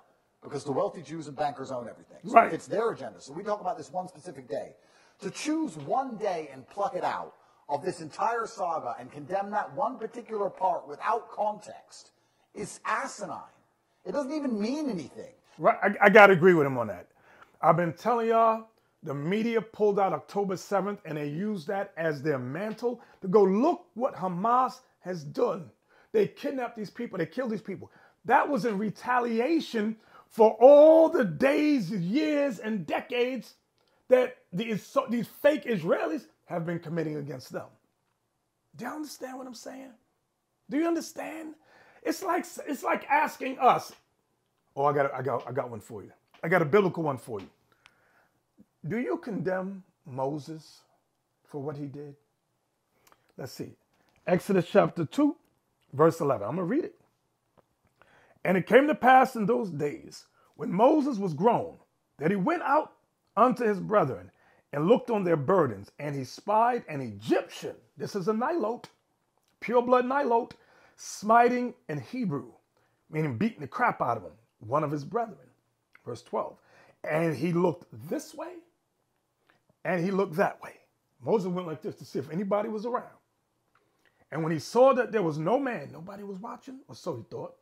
because the wealthy Jews and bankers own everything. So right. It fits their agenda. So we talk about this one specific day. To choose one day and pluck it out of this entire saga and condemn that one particular part without context is asinine. It doesn't even mean anything. Right. I got to agree with him on that. I've been telling y'all, the media pulled out October 7th and they used that as their mantle to go, look what Hamas has done. They kidnapped these people. They killed these people. That was in retaliation for all the days, years, and decades that these fake Israelis have been committing against them. Do you understand what I'm saying? Do you understand? It's like asking us. Oh, I got one for you. I got a biblical one for you. Do you condemn Moses for what he did? Let's see. Exodus chapter 2, verse 11. I'm going to read it. And it came to pass in those days, when Moses was grown, that he went out unto his brethren and looked on their burdens, and he spied an Egyptian. This is a Nilote, pure blood Nilote, smiting an Hebrew, meaning beating the crap out of him, one of his brethren. Verse 12. And he looked this way, and he looked that way. Moses went like this to see if anybody was around. And when he saw that there was no man, nobody was watching, or so he thought,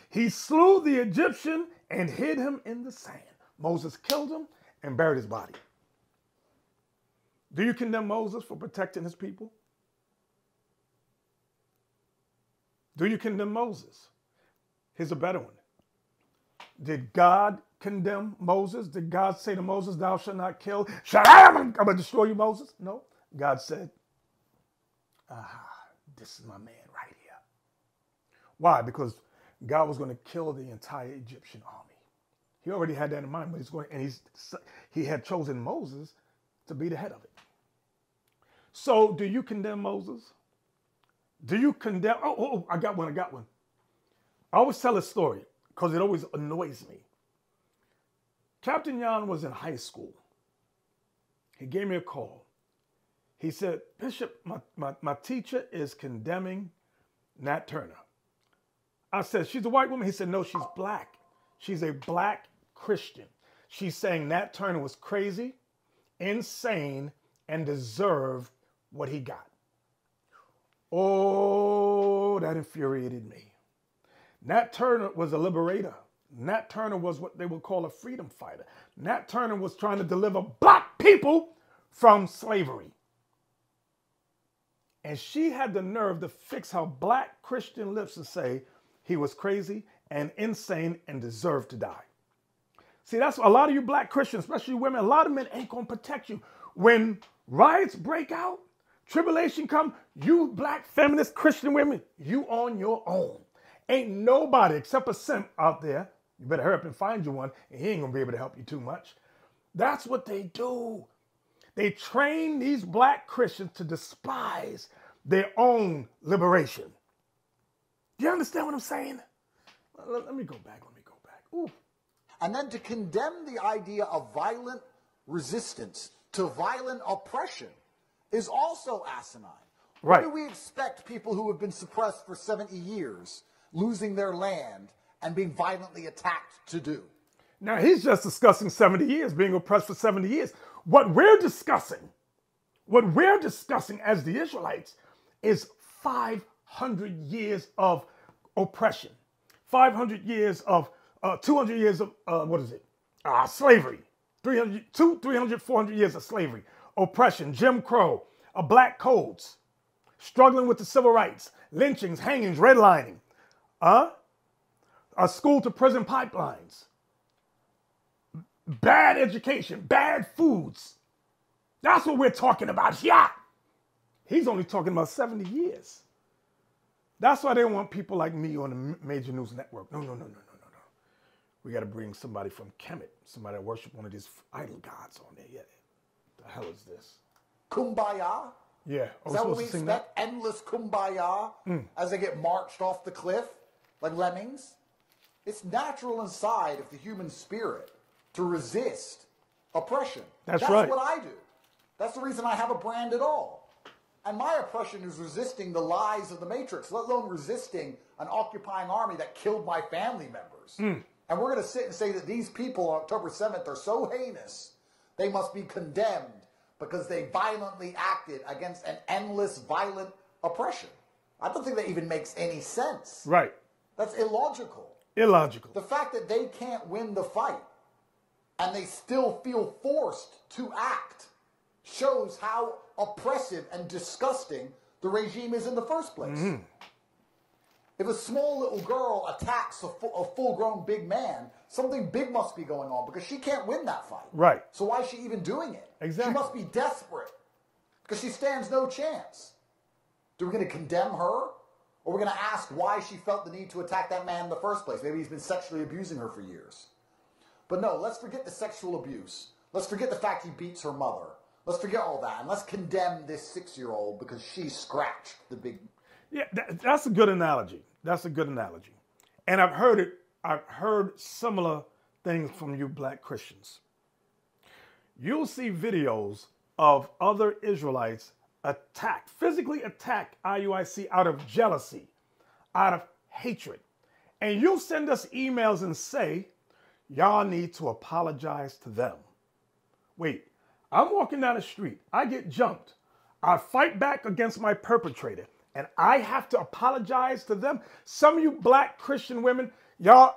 he slew the Egyptian and hid him in the sand. Moses killed him and buried his body. Do you condemn Moses for protecting his people? Do you condemn Moses? Here's a better one. Did God condemn Moses? Did God say to Moses, thou shalt not kill? I'm going to destroy you, Moses? No. God said, this is my man right here. Why? Because God was going to kill the entire Egyptian army. He already had that in mind, but he had chosen Moses to be the head of it. So do you condemn Moses? Do you condemn? I got one. I always tell a story. because it always annoys me. Captain Jan was in high school. He gave me a call. He said, Bishop, my teacher is condemning Nat Turner. I said, she's a white woman? He said, no, she's black. She's a black Christian. She's saying Nat Turner was crazy, insane, and deserved what he got. Oh, that infuriated me. Nat Turner was a liberator. Nat Turner was what they would call a freedom fighter. Nat Turner was trying to deliver black people from slavery. And she had the nerve to fix her black Christian lips and say he was crazy and insane and deserved to die. See, that's a lot of you black Christians, especially women, a lot of men ain't going to protect you. When riots break out, tribulation come, you black feminist Christian women, you on your own. Ain't nobody except a simp out there. You better hurry up and find you one, and he ain't going to be able to help you too much. That's what they do. They train these black Christians to despise their own liberation. Do you understand what I'm saying? Let me go back. Ooh. And then to condemn the idea of violent resistance to violent oppression is also asinine. Right. What do we expect people who have been suppressed for 70 years, losing their land, and being violently attacked to do? Now, he's just discussing 70 years, being oppressed for 70 years. What we're discussing as the Israelites is 500 years of oppression, 500 years of, 200 years of, slavery, 300, 400 years of slavery, oppression, Jim Crow, black codes, struggling with the civil rights, lynchings, hangings, redlining, school to prison pipelines, bad education, bad foods. That's what we're talking about here. He's only talking about 70 years. That's why they want people like me on the major news network. No. We got to bring somebody from Kemet, somebody that worship one of these idol gods on there. Yeah. The hell is this? Kumbaya? Yeah. Is that what we expect? Endless kumbaya as they get marched off the cliff like lemmings? It's natural inside of the human spirit to resist oppression. That's right. That's what I do. That's the reason I have a brand at all. And my oppression is resisting the lies of the Matrix, let alone resisting an occupying army that killed my family members. And we're going to sit and say that these people on October 7th are so heinous, they must be condemned because they violently acted against an endless violent oppression. I don't think that even makes any sense. Right. That's illogical. Illogical. The fact that they can't win the fight and they still feel forced to act shows how oppressive and disgusting the regime is in the first place. If a small little girl attacks a full-grown big man, something big must be going on because she can't win that fight. Right. So why is she even doing it? Exactly. She must be desperate because she stands no chance. Are we going to condemn her? Or we're going to ask why she felt the need to attack that man in the first place? Maybe he's been sexually abusing her for years. But no, let's forget the sexual abuse. Let's forget the fact he beats her mother. Let's forget all that. And let's condemn this 6-year-old because she scratched the big... Yeah, that's a good analogy. That's a good analogy. And I've heard similar things from you black Christians. You'll see videos of other Israelites physically attack IUIC out of jealousy, out of hatred. And you'll send us emails and say, y'all need to apologize to them. Wait, I'm walking down the street. I get jumped. I fight back against my perpetrator. And I have to apologize to them. Some of you black Christian women, y'all,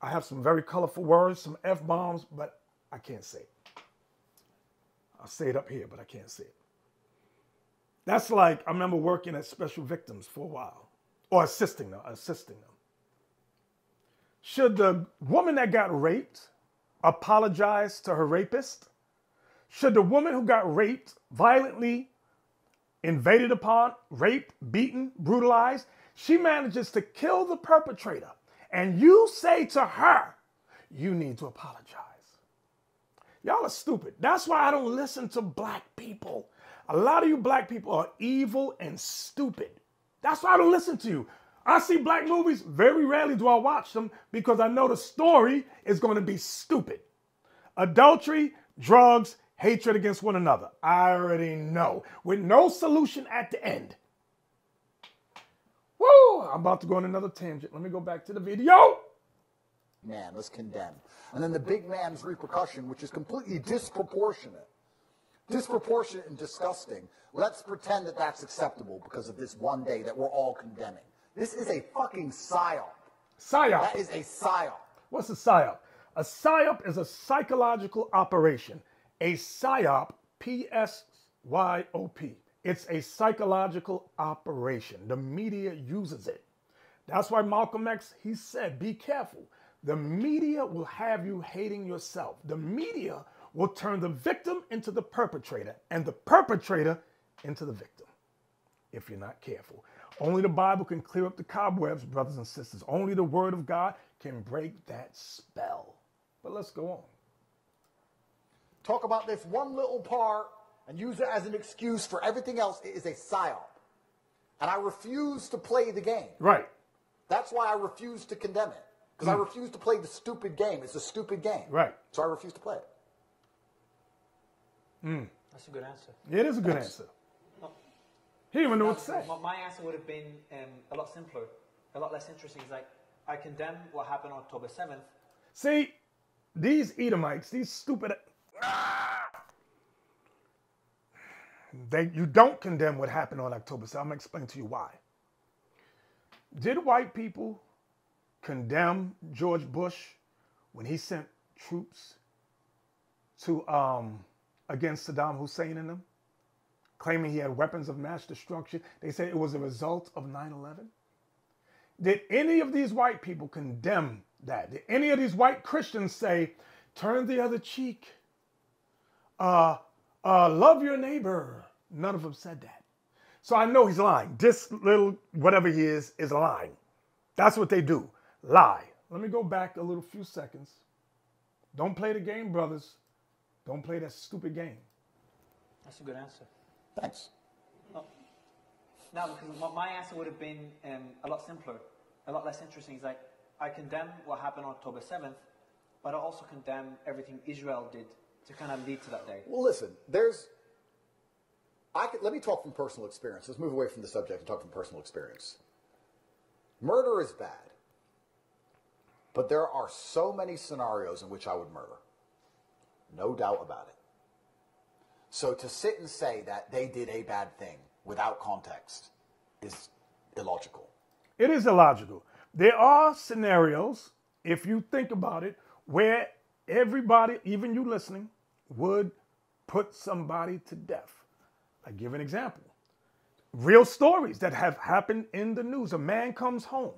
I have some very colorful words, some F-bombs, but I can't say it. I'll say it up here, but I can't say it. That's like, I remember working at Special Victims for a while, or assisting them. Should the woman that got raped apologize to her rapist? Should the woman who got raped, violently invaded upon, raped, beaten, brutalized, she manages to kill the perpetrator, and you say to her, you need to apologize. Y'all are stupid. That's why I don't listen to black people. A lot of you black people are evil and stupid. That's why I don't listen to you. I see black movies. Very rarely do I watch them because I know the story is going to be stupid. Adultery, drugs, hatred against one another. I already know. With no solution at the end. Woo! I'm about to go on another tangent. Let me go back to the video. Man, let's condemn. And then the big man's repercussion, which is completely disproportionate. Disproportionate and disgusting. Let's pretend that that's acceptable because of this one day that we're all condemning. This is a fucking psyop. Psyop. That is a psyop. What's a psyop? A psyop is a psychological operation. A psyop, P-S-Y-O-P. It's a psychological operation. The media uses it. That's why Malcolm X, he said, be careful. The media will have you hating yourself. The media will turn the victim into the perpetrator and the perpetrator into the victim if you're not careful. Only the Bible can clear up the cobwebs, brothers and sisters. Only the Word of God can break that spell. But let's go on. Talk about this one little part and use it as an excuse for everything else. It is a psyop. And I refuse to play the game. Right. That's why I refuse to condemn it. Because I refuse to play the stupid game. It's a stupid game. Right. So I refuse to play it. That's a good answer. It is a good answer. He didn't even know what to say. My answer would have been a lot simpler, a lot less interesting. It's like, I condemn what happened on October 7th. See, these Edomites, these stupid... You don't condemn what happened on October 7th. I'm going to explain to you why. Did white people condemn George Bush when he sent troops to against Saddam Hussein and them, claiming he had weapons of mass destruction? They said it was a result of 9/11. Did any of these white people condemn that? Did any of these white Christians say, turn the other cheek, love your neighbor? None of them said that. So I know he's lying. This little whatever he is lying. That's what they do. Lie. Let me go back a little few seconds. Don't play the game, brothers. Don't play that stupid game. That's a good answer. Thanks. No, because my answer would have been a lot simpler, a lot less interesting. It's like, I condemn what happened on October 7th, but I also condemn everything Israel did to kind of lead to that day. Well, listen, let me talk from personal experience. Let's move away from the subject and talk from personal experience. Murder is bad. But there are so many scenarios in which I would murder. No doubt about it. So to sit and say that they did a bad thing without context is illogical. It is illogical. There are scenarios, if you think about it, where everybody, even you listening, would put somebody to death. I give an example. Real stories that have happened in the news. A man comes home.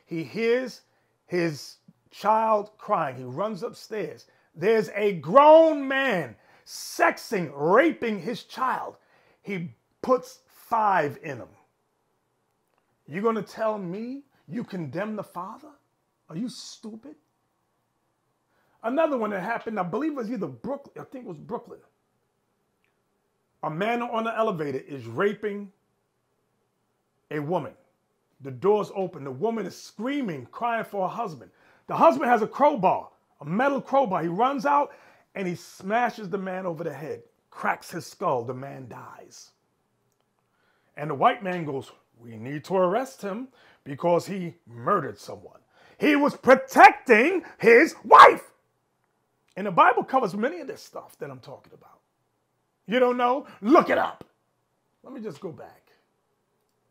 He hears his child crying. He runs upstairs. There's a grown man sexing, raping his child. He puts 5 in him. You're going to tell me you condemn the father? Are you stupid? Another one that happened, I believe it was either Brooklyn. I think it was Brooklyn. A man on the elevator is raping a woman. The door's open. The woman is screaming, crying for her husband. The husband has a crowbar, a metal crowbar. He runs out and he smashes the man over the head, cracks his skull. The man dies. And the white man goes, we need to arrest him because he murdered someone. He was protecting his wife. And the Bible covers many of this stuff that I'm talking about. You don't know? Look it up. Let me just go back.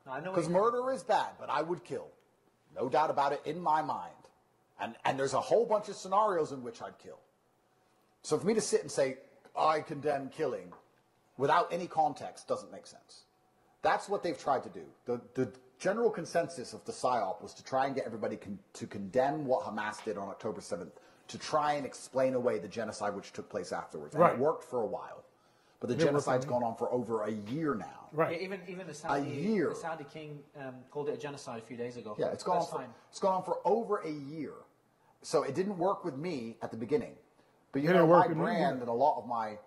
Because murder is bad, but I would kill. No doubt about it in my mind. And there's a whole bunch of scenarios in which I'd kill. So for me to sit and say, I condemn killing without any context doesn't make sense. That's what they've tried to do. The general consensus of the PSYOP was to try and get everybody to condemn what Hamas did on October 7th, to try and explain away the genocide which took place afterwards. And it worked for a while. But the genocide's gone on for over a year now. Right. Yeah, even the Saudi king called it a genocide a few days ago. Yeah, it's gone on for over a year. So it didn't work with me at the beginning. But you know, my brand and a lot of my...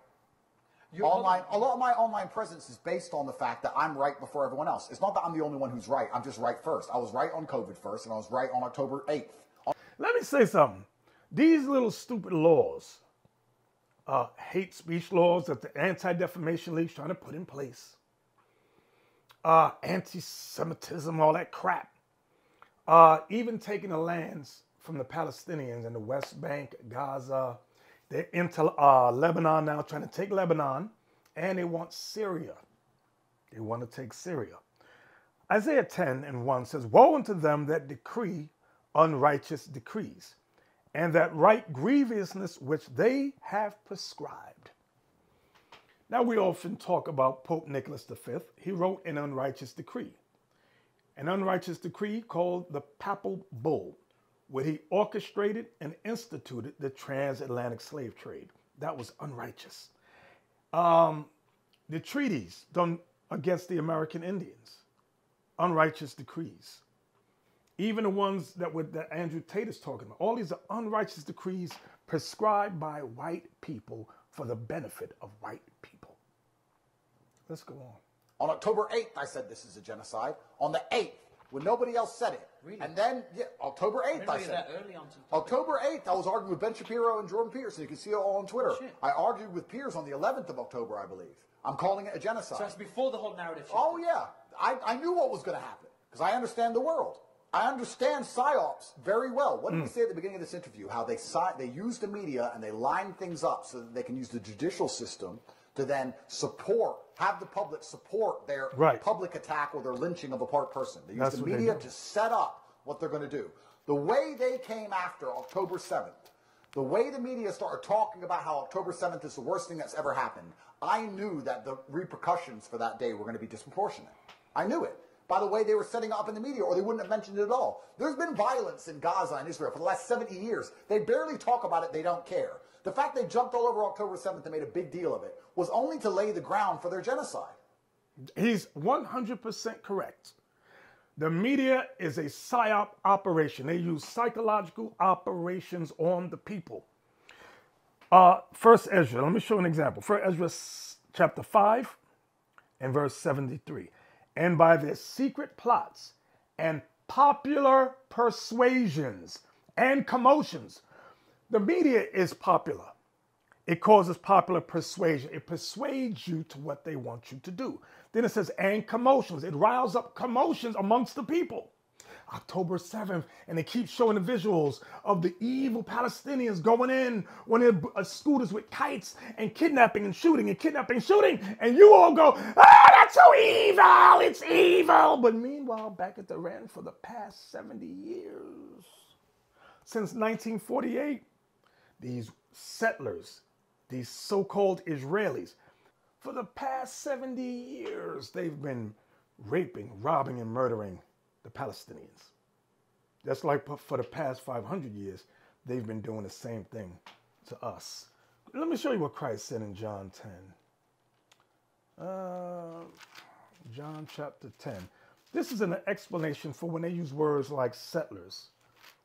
Your a lot of my online presence is based on the fact that I'm right before everyone else. It's not that I'm the only one who's right. I'm just right first. I was right on COVID first, and I was right on October 8th. Let me say something. These little stupid laws, hate speech laws that the Anti-Defamation League's trying to put in place, anti-Semitism, all that crap, even taking the lands from the Palestinians in the West Bank, Gaza. They're into Lebanon now, trying to take Lebanon, and they want Syria. They want to take Syria. Isaiah 10:1 says, "Woe unto them that decree unrighteous decrees, and that write grievousness which they have prescribed." Now, we often talk about Pope Nicholas V. He wrote an unrighteous decree called the Papal Bull, where he orchestrated and instituted the transatlantic slave trade. That was unrighteous. The treaties done against the American Indians, unrighteous decrees. Even the ones that Andrew Tate is talking about, all these are unrighteous decrees prescribed by white people for the benefit of white people. Let's go on. On October 8th, I said this is a genocide. On the 8th, when nobody else said it. Really? And then, October 8th, I said that it. early on to the topic. October 8th, I was arguing with Ben Shapiro and Jordan Peterson. You can see it all on Twitter. Shit. I argued with Piers on the 11th of October, I believe. I'm calling it a genocide. So that's before the whole narrative shift. Oh, yeah. I knew what was going to happen because I understand the world. I understand PSYOPs very well. What did we say at the beginning of this interview? How they use the media and they line things up so that they can use the judicial system to then have the public support their public attack or their lynching of a part person. They use the media to set up what they're going to do. The way they came after October 7th, the way the media started talking about how October 7th is the worst thing that's ever happened, I knew that the repercussions for that day were going to be disproportionate. I knew it. By the way they were setting up in the media, or they wouldn't have mentioned it at all. There's been violence in Gaza and Israel for the last 70 years. They barely talk about it. They don't care. The fact they jumped all over October 7th and made a big deal of it was only to lay the ground for their genocide. He's 100% correct. The media is a PSYOP operation. They use psychological operations on the people. First Ezra, let me show an example. First Ezra chapter 5 and verse 73. "And by their secret plots and popular persuasions and commotions." The media is popular. It causes popular persuasion. It persuades you to what they want you to do. Then it says, and commotions. It riles up commotions amongst the people. October 7th, and they keep showing the visuals of the evil Palestinians going in when they're scooters with kites and kidnapping and shooting, and you all go, that's so evil, it's evil. But meanwhile, back at the Rand for the past 70 years, since 1948, these settlers, these so-called Israelis, for the past 70 years, they've been raping, robbing, and murdering the Palestinians. That's like for the past 500 years, they've been doing the same thing to us. Let me show you what Christ said in John 10. John chapter 10. This is an explanation for when they use words like settlers,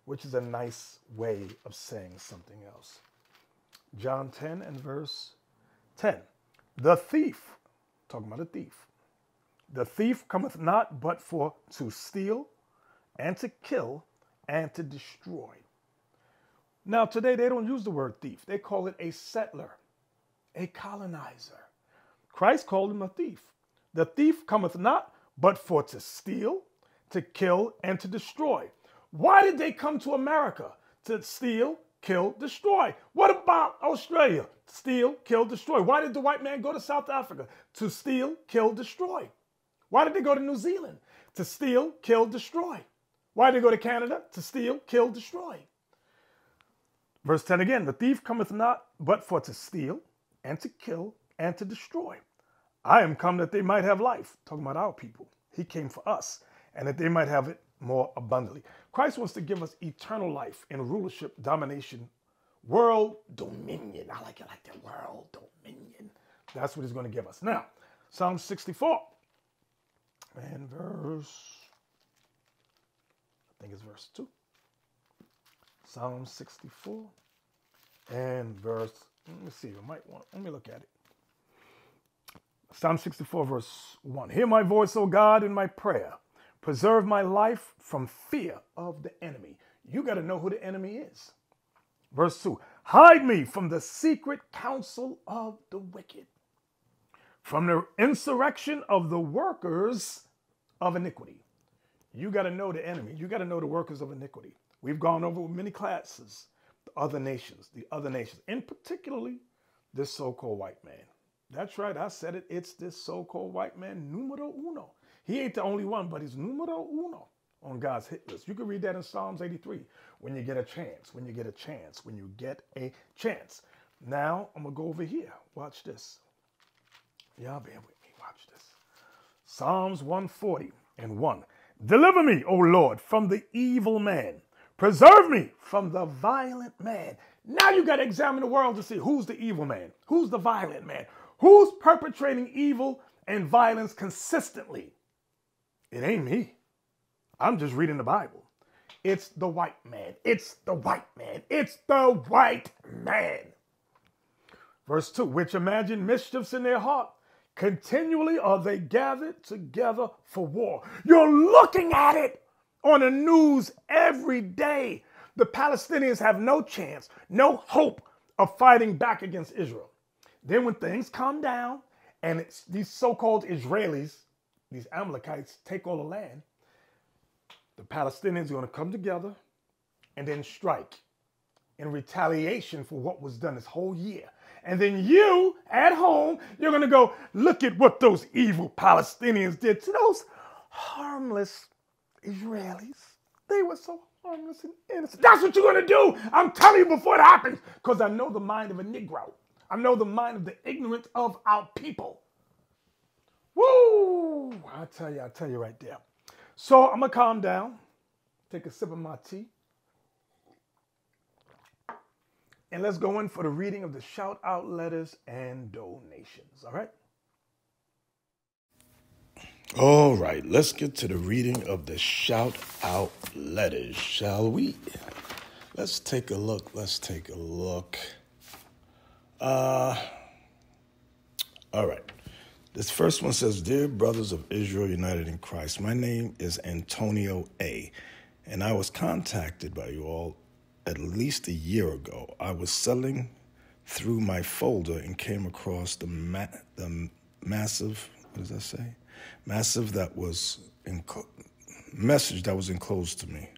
which is a nice way of saying something else. John 10 and verse 10. "The thief," talking about a thief, "the thief cometh not but for to steal and to kill and to destroy." Now today they don't use the word thief. They call it a settler, a colonizer. Christ called him a thief. "The thief cometh not but for to steal, to kill, and to destroy." Why did they come to America? To steal, kill, destroy. What about Australia? Steal, kill, destroy. Why did the white man go to South Africa? To steal, kill, destroy. Why did they go to New Zealand? To steal, kill, destroy. Why did they go to Canada? To steal, kill, destroy. Verse 10 again, "The thief cometh not but for to steal and to kill and to destroy. I am come that they might have life." Talking about our people. He came for us, and that they might have it more abundantly. Christ wants to give us eternal life in rulership, domination, world dominion. I like it like that, world dominion. That's what he's going to give us. Now, Psalm 64 and verse, I think it's verse 2. Psalm 64 and verse, let me see, let me look at it. Psalm 64, verse 1. Hear my voice, O God, in my prayer. Preserve my life from fear of the enemy. You got to know who the enemy is. Verse 2. Hide me from the secret counsel of the wicked, from the insurrection of the workers of iniquity. You got to know the enemy. You got to know the workers of iniquity. We've gone over with many classes, the other nations, and particularly this so-called white man. That's right, I said it. It's this so-called white man, numero uno. He ain't the only one, but he's numero uno on God's hit list. You can read that in Psalms 83. When you get a chance, when you get a chance, when you get a chance. Now, I'm going to go over here. Watch this. Y'all bear with me. Watch this. Psalms 140:1. Deliver me, O Lord, from the evil man. Preserve me from the violent man. Now you got to examine the world to see who's the evil man, who's the violent man, who's perpetrating evil and violence consistently. It ain't me. I'm just reading the Bible. It's the white man. It's the white man. It's the white man. Verse 2, which imagine mischiefs in their heart. Continually are they gathered together for war. You're looking at it on the news every day. The Palestinians have no chance, no hope of fighting back against Israel. Then when things calm down and it's these so-called Israelis, these Amalekites, take all the land, the Palestinians are going to come together and then strike in retaliation for what was done this whole year. And then you, at home, you're going to go, look at what those evil Palestinians did to those harmless Israelis. They were so harmless and innocent. That's what you're going to do. I'm telling you before it happens, because I know the mind of a Negro. I know the mind of the ignorant of our people. Woo! I tell you right there. So I'm going to calm down, take a sip of my tea, and let's go in for the reading of the shout-out letters and donations, all right? All right, let's get to the reading of the shout-out letters, shall we? Let's take a look. All right. This first one says, Dear brothers of Israel united in Christ, my name is Antonio A., and I was contacted by you all at least a year ago. I was selling through my folder and came across the massive, what does that say? Massive that was message that was enclosed to me.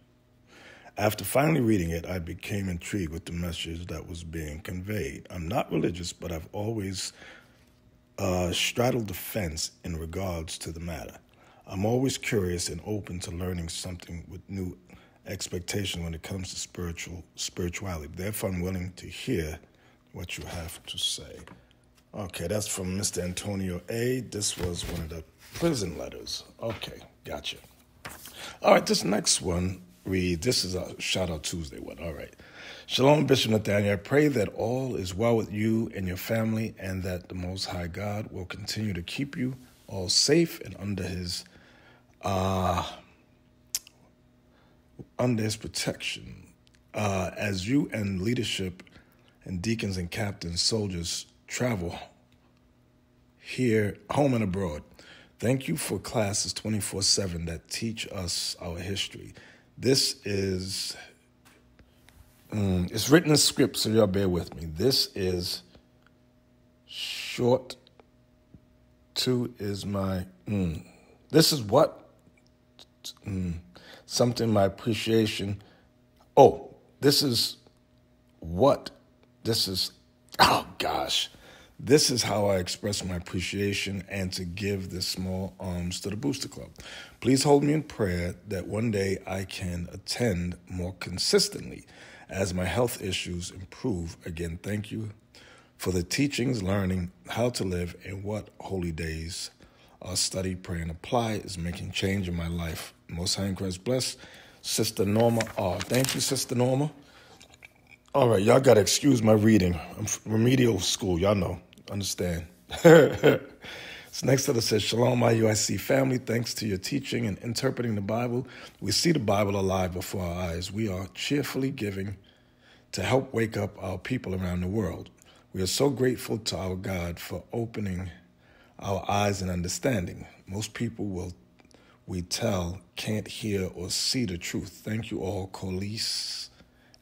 After finally reading it, I became intrigued with the message that was being conveyed. I'm not religious, but I've always straddled the fence in regards to the matter. I'm always curious and open to learning something with new expectation when it comes to spirituality. Therefore, I'm willing to hear what you have to say. Okay, that's from Mr. Antonio A. This was one of the prison letters. Okay, gotcha. All right, this next one reads, this is a Shout-Out Tuesday one. All right. Shalom, Bishop Nathaniel. I pray that all is well with you and your family and that the Most High God will continue to keep you all safe and under his protection. As you and leadership and deacons and captains, soldiers travel here, home and abroad. Thank you for classes 24/7 that teach us our history. This is, it's written in script, so y'all bear with me. This is short to is my, this is what, something my appreciation. Oh, this is what, this is, oh gosh. This is how I express my appreciation and to give this small alms to the Booster Club. Please hold me in prayer that one day I can attend more consistently as my health issues improve. Again, thank you for the teachings, learning how to live and what holy days study, pray, and apply is making change in my life. Most High in Christ bless. Sister Norma R. Thank you, Sister Norma. All right, y'all got to excuse my reading. I'm from remedial school, y'all know, understand. So next letter says, Shalom, my UIC family. Thanks to your teaching and interpreting the Bible, we see the Bible alive before our eyes. We are cheerfully giving to help wake up our people around the world. We are so grateful to our God for opening our eyes and understanding. Most people we tell can't hear or see the truth. Thank you all, Colise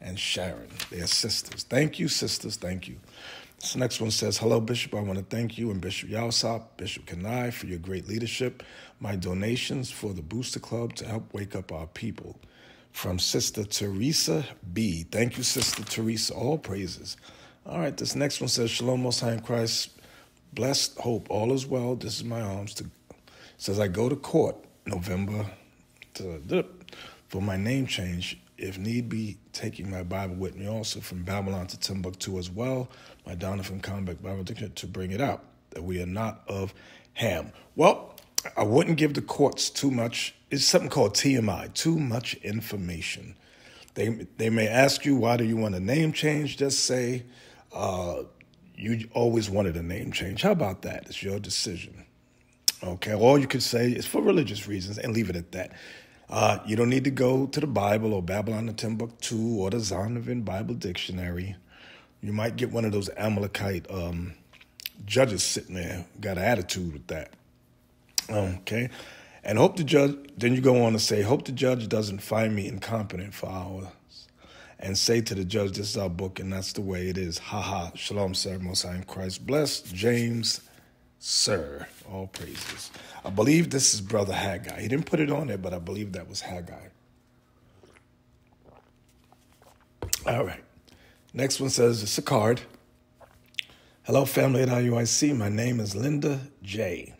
and Sharon. They are sisters. Thank you, sisters. Thank you. This next one says, hello, Bishop. I want to thank you and Bishop Yalsop, Bishop Kanai for your great leadership. My donations for the Booster Club to help wake up our people. From Sister Teresa B. Thank you, Sister Teresa. All praises. All right, this next one says, Shalom, Most High in Christ. Blessed, hope, all is well. This is my arms. Says, I go to court November for my name change. If need be, taking my Bible with me also from Babylon to Timbuktu as well. My Donovan Combat Bible Dictionary to bring it out, that we are not of Ham. Well, I wouldn't give the courts too much. It's something called TMI, too much information. They may ask you, why do you want a name change? Just say, you always wanted a name change. How about that? It's your decision. Okay, all you could say is for religious reasons and leave it at that. You don't need to go to the Bible or Babylon to Timbuktu or the Zondervan Bible Dictionary. You might get one of those Amalekite judges sitting there, got an attitude with that. Okay, and hope the judge, then you go on to say, hope the judge doesn't find me incompetent for hours. And say to the judge, this is our book and that's the way it is. Ha ha. Shalom, sir. Most High in Christ. Bless James, sir. All praises. I believe this is Brother Haggai. He didn't put it on there, but I believe that was Haggai. All right. Next one says, it's a card. Hello, family at IUIC. My name is Linda J.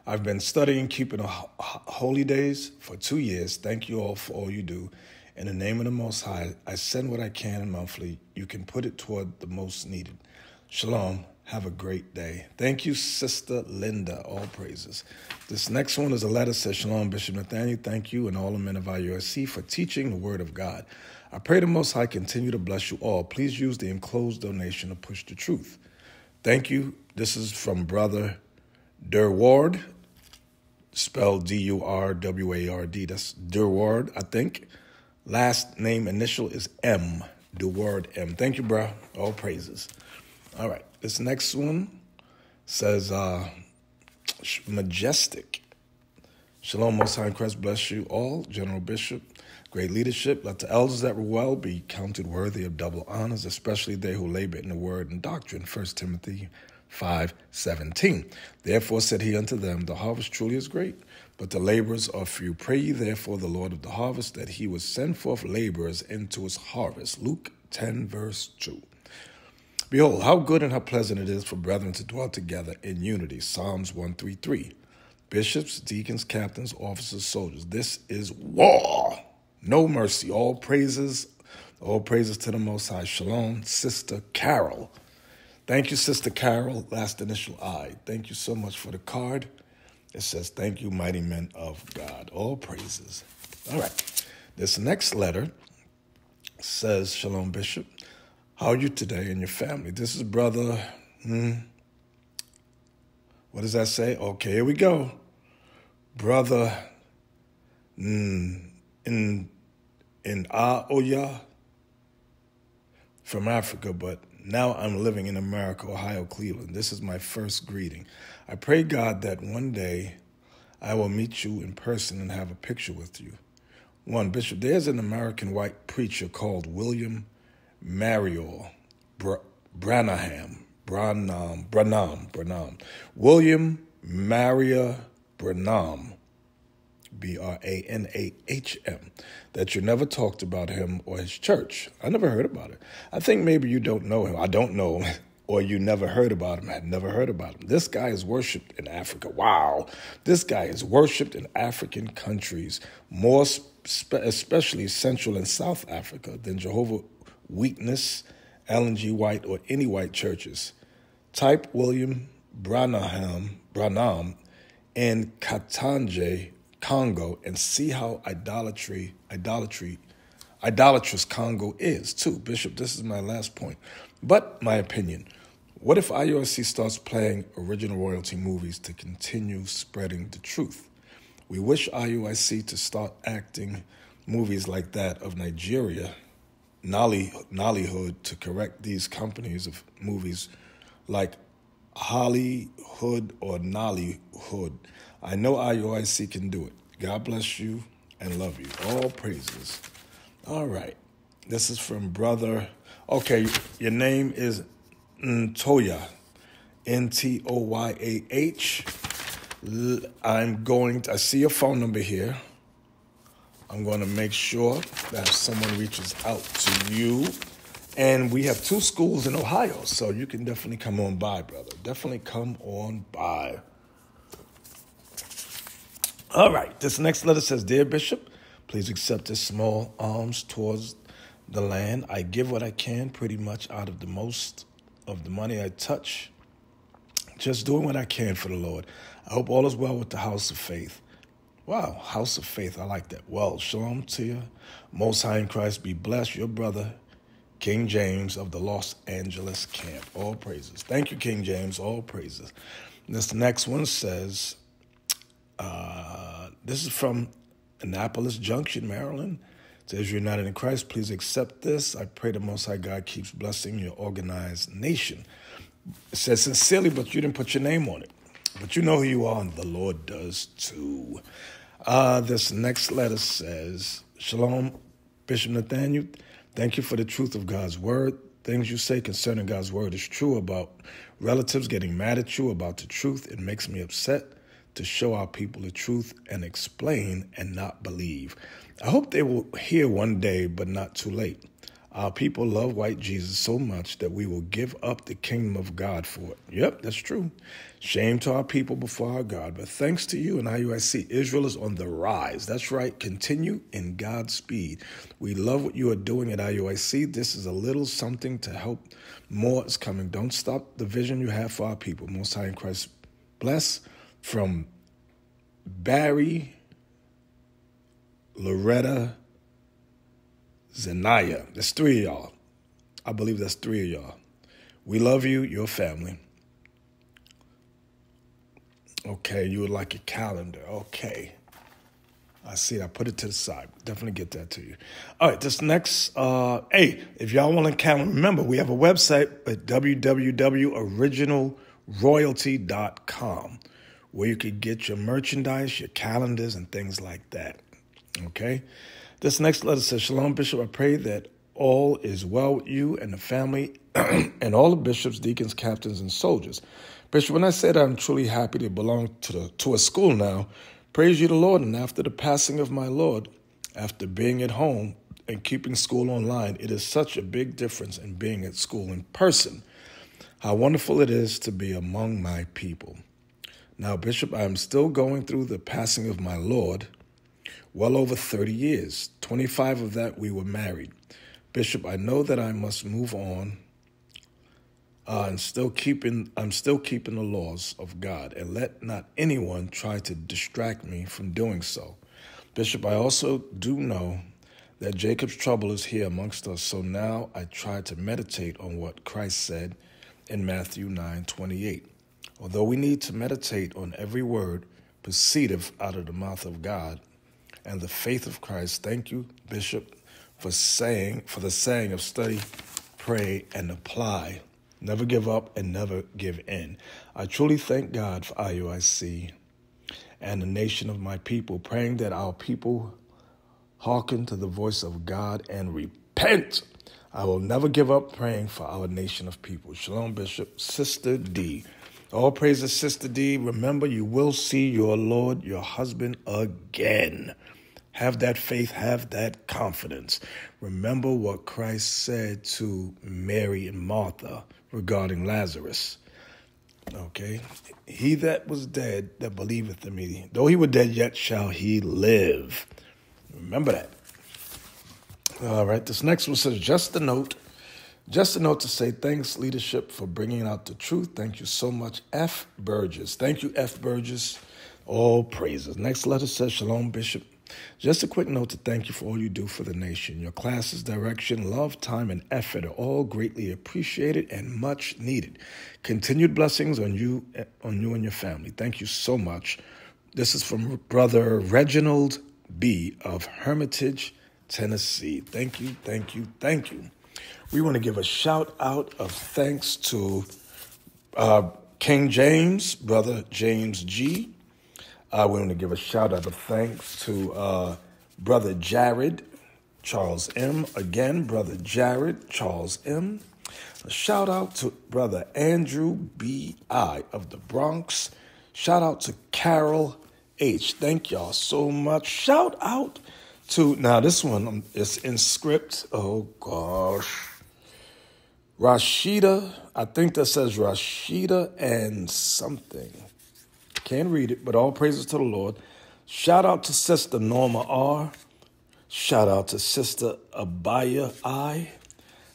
I've been studying keeping holy days for 2 years. Thank you all for all you do. In the name of the Most High, I send what I can monthly. You can put it toward the most needed. Shalom. Have a great day. Thank you, Sister Linda. All praises. This next one is a letter that says, Shalom, Bishop Nathaniel. Thank you and all the men of IUSC for teaching the word of God. I pray the Most High continue to bless you all. Please use the enclosed donation to push the truth. Thank you. This is from Brother Durward, spelled D-U-R-W-A-R-D. That's Durward, I think. Last name initial is M. Durward M. Thank you, bro. All praises. All right. This next one says, Majestic. Shalom, Most High in Christ, bless you all. General Bishop, great leadership. Let the elders that were well be counted worthy of double honors, especially they who labor in the word and doctrine. 1 Timothy 5:17. Therefore said he unto them, the harvest truly is great, but the laborers are few. Pray ye therefore the Lord of the harvest that he would send forth laborers into his harvest. Luke 10, verse 2. Behold, how good and how pleasant it is for brethren to dwell together in unity. Psalms 133. Bishops, deacons, captains, officers, soldiers. This is war. No mercy. All praises to the Most High. Shalom, Sister Carol. Thank you, Sister Carol. Last initial I. Thank you so much for the card. It says, thank you, mighty men of God. All praises. All right. This next letter says, Shalom, Bishop. How are you today and your family? This is Brother, what does that say? Okay, here we go. Brother in Aoya from Africa, but now I'm living in America, Ohio, Cleveland. This is my first greeting. I pray God that one day I will meet you in person and have a picture with you. One, Bishop, there's an American white preacher called William Mariel Branham. William Maria Branham, Branaham, that you never talked about him or his church. I never heard about it. I think maybe you don't know him. I don't know him. Or you never heard about him. I had never heard about him. This guy is worshipped in Africa. Wow. This guy is worshipped in African countries, more especially Central and South Africa, than Jehovah's Witness, Ellen G. White, or any white churches. Type William Branham in Katanje, Congo, and see how idolatrous Congo is, too. Bishop, this is my last point. But my opinion, what if IUSC starts playing original royalty movies to continue spreading the truth? We wish IUIC to start acting movies like that of Nigeria, Nollywood, to correct these companies of movies like Hollywood or Nollywood. I know IUIC can do it. God bless you and love you. All praises. All right. This is from brother. Okay, your name is Ntoyah. Ntoyah. I see your phone number here. I'm going to make sure that someone reaches out to you. And we have 2 schools in Ohio, so you can definitely come on by, brother. Definitely come on by. All right, this next letter says, Dear Bishop, please accept this small alms towards the land. I give what I can, pretty much out of the most of the money I touch. Just doing what I can for the Lord. I hope all is well with the house of faith. Wow, house of faith, I like that. Well, shalom to you. Most High in Christ be blessed. Your brother, King James of the Los Angeles camp. All praises. Thank you, King James. All praises. This next one says, this is from Annapolis Junction, Maryland. It says, you're united in Christ. Please accept this. I pray the Most High God keeps blessing your organized nation. It says sincerely, but you didn't put your name on it. But you know who you are, and the Lord does too. This next letter says, Shalom, Bishop Nathaniel. Thank you for the truth of God's word. Things you say concerning God's word is true about relatives getting mad at you about the truth. It makes me upset to show our people the truth and explain and not believe. I hope they will hear one day, but not too late. Our people love white Jesus so much that we will give up the kingdom of God for it. Yep, that's true. Shame to our people before our God. But thanks to you and IUIC, Israel is on the rise. That's right. Continue in God's speed. We love what you are doing at IUIC. This is a little something to help. More is coming. Don't stop the vision you have for our people. Most High in Christ bless. From Barry, Loretta, Zanaya. That's 3 of y'all. I believe that's 3 of y'all. We love you, your family. Okay, you would like a calendar. Okay. I see it. I put it to the side. Definitely get that to you. All right, this next, hey, if y'all want a calendar, remember, we have a website at www.originalroyalty.com where you could get your merchandise, your calendars, and things like that. Okay? This next letter says, Shalom, Bishop. I pray that all is well with you and the family and all the bishops, deacons, captains, and soldiers. Bishop, when I said I'm truly happy to belong to a school now, praise you the Lord. And after the passing of my Lord, after being at home and keeping school online, it is such a big difference in being at school in person. How wonderful it is to be among my people. Now, Bishop, I am still going through the passing of my Lord. Well over 30 years, 25 of that we were married. Bishop, I know that I must move on and I'm still keeping the laws of God, and let not anyone try to distract me from doing so. Bishop, I also do know that Jacob's trouble is here amongst us, so now I try to meditate on what Christ said in Matthew 9:28. Although we need to meditate on every word proceedeth out of the mouth of God, and the faith of Christ. Thank you, Bishop, for the saying of study, pray, and apply. Never give up and never give in. I truly thank God for IUIC and the nation of my people, praying that our people hearken to the voice of God and repent. I will never give up praying for our nation of people. Shalom, Bishop. Sister D. All praises, Sister D. Remember, you will see your Lord, your husband, again. Have that faith, have that confidence. Remember what Christ said to Mary and Martha regarding Lazarus. Okay? He that was dead that believeth in me, though he were dead, yet shall he live. Remember that. All right, this next one says, just a note to say thanks, leadership, for bringing out the truth. Thank you so much, F. Burgess. Thank you, F. Burgess. All praises. Next letter says, Shalom, Bishop. Just a quick note to thank you for all you do for the nation. Your classes, direction, love, time, and effort are all greatly appreciated and much needed. Continued blessings on you and your family. Thank you so much. This is from Brother Reginald B. of Hermitage, Tennessee. Thank you, thank you, thank you. We want to give a shout out of thanks to King James, Brother James G. We want to give a shout out of thanks to Brother Jared, Charles M. Again, Brother Jared, Charles M. A shout out to Brother Andrew B.I. of the Bronx. Shout out to Carol H. Thank y'all so much. Shout out to, now this one is in script. Oh gosh. Rashida, I think that says Rashida and something. Can't read it, but all praises to the Lord. Shout out to Sister Norma R. Shout out to Sister Abaya I.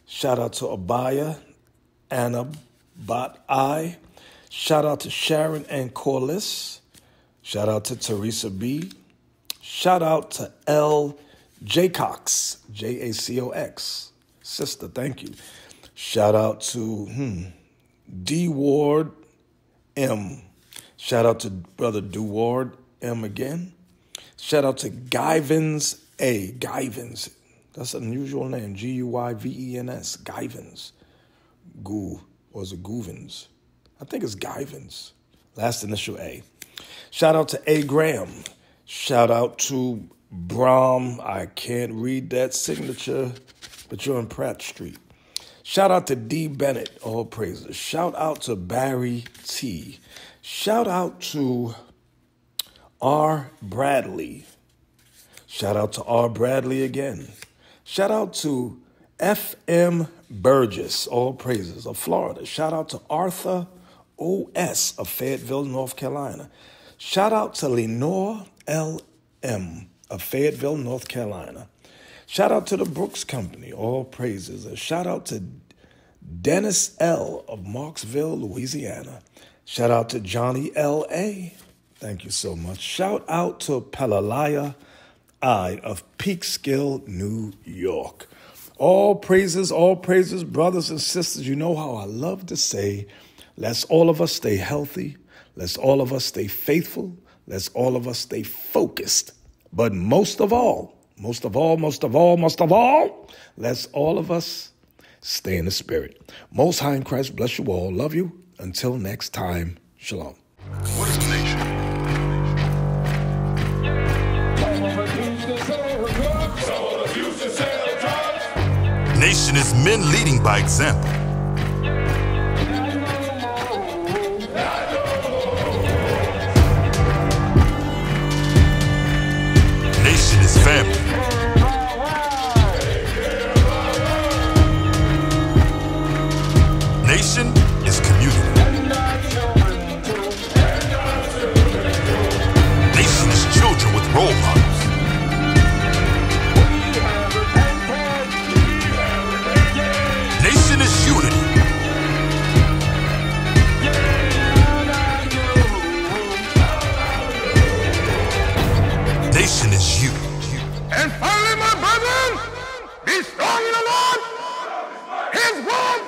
Shout out to Abaya Anna Bot I. Shout out to Sharon and Corliss. Shout out to Teresa B. Shout out to L. Jaycox, Jacox. Sister, thank you. Shout out to D. Ward M. Shout out to Brother Deward M. again. Shout out to Guyvens A. Guyvens. That's an unusual name. Guyvens. Guyvens. Or is it Goovens? I think it's Guyvens. Last initial A. Shout out to A. Graham. Shout out to Brahm. I can't read that signature, but you're on Pratt Street. Shout out to D. Bennett. All praises. Shout out to Barry T. Shout out to R. Bradley. Shout out to R. Bradley again. Shout out to F.M. Burgess, all praises, of Florida. Shout out to Arthur O.S. of Fayetteville, North Carolina. Shout out to Lenore L.M. of Fayetteville, North Carolina. Shout out to the Brooks Company, all praises. And shout out to Dennis L. of Marksville, Louisiana. Shout out to Johnny L.A. Thank you so much. Shout out to Pelalaya I of Peekskill, New York. All praises, brothers and sisters. You know how I love to say, let's all of us stay healthy. Let's all of us stay faithful. Let's all of us stay focused. But most of all, let's all of us stay in the spirit. Most High in Christ bless you all. Love you. Until next time, shalom. What is the nation? Nation is men leading by example. Nation is family. Nation is community. Nation is children with role models. Nation is unity. Nation is you. And finally, my brethren, be strong in the Lord. His word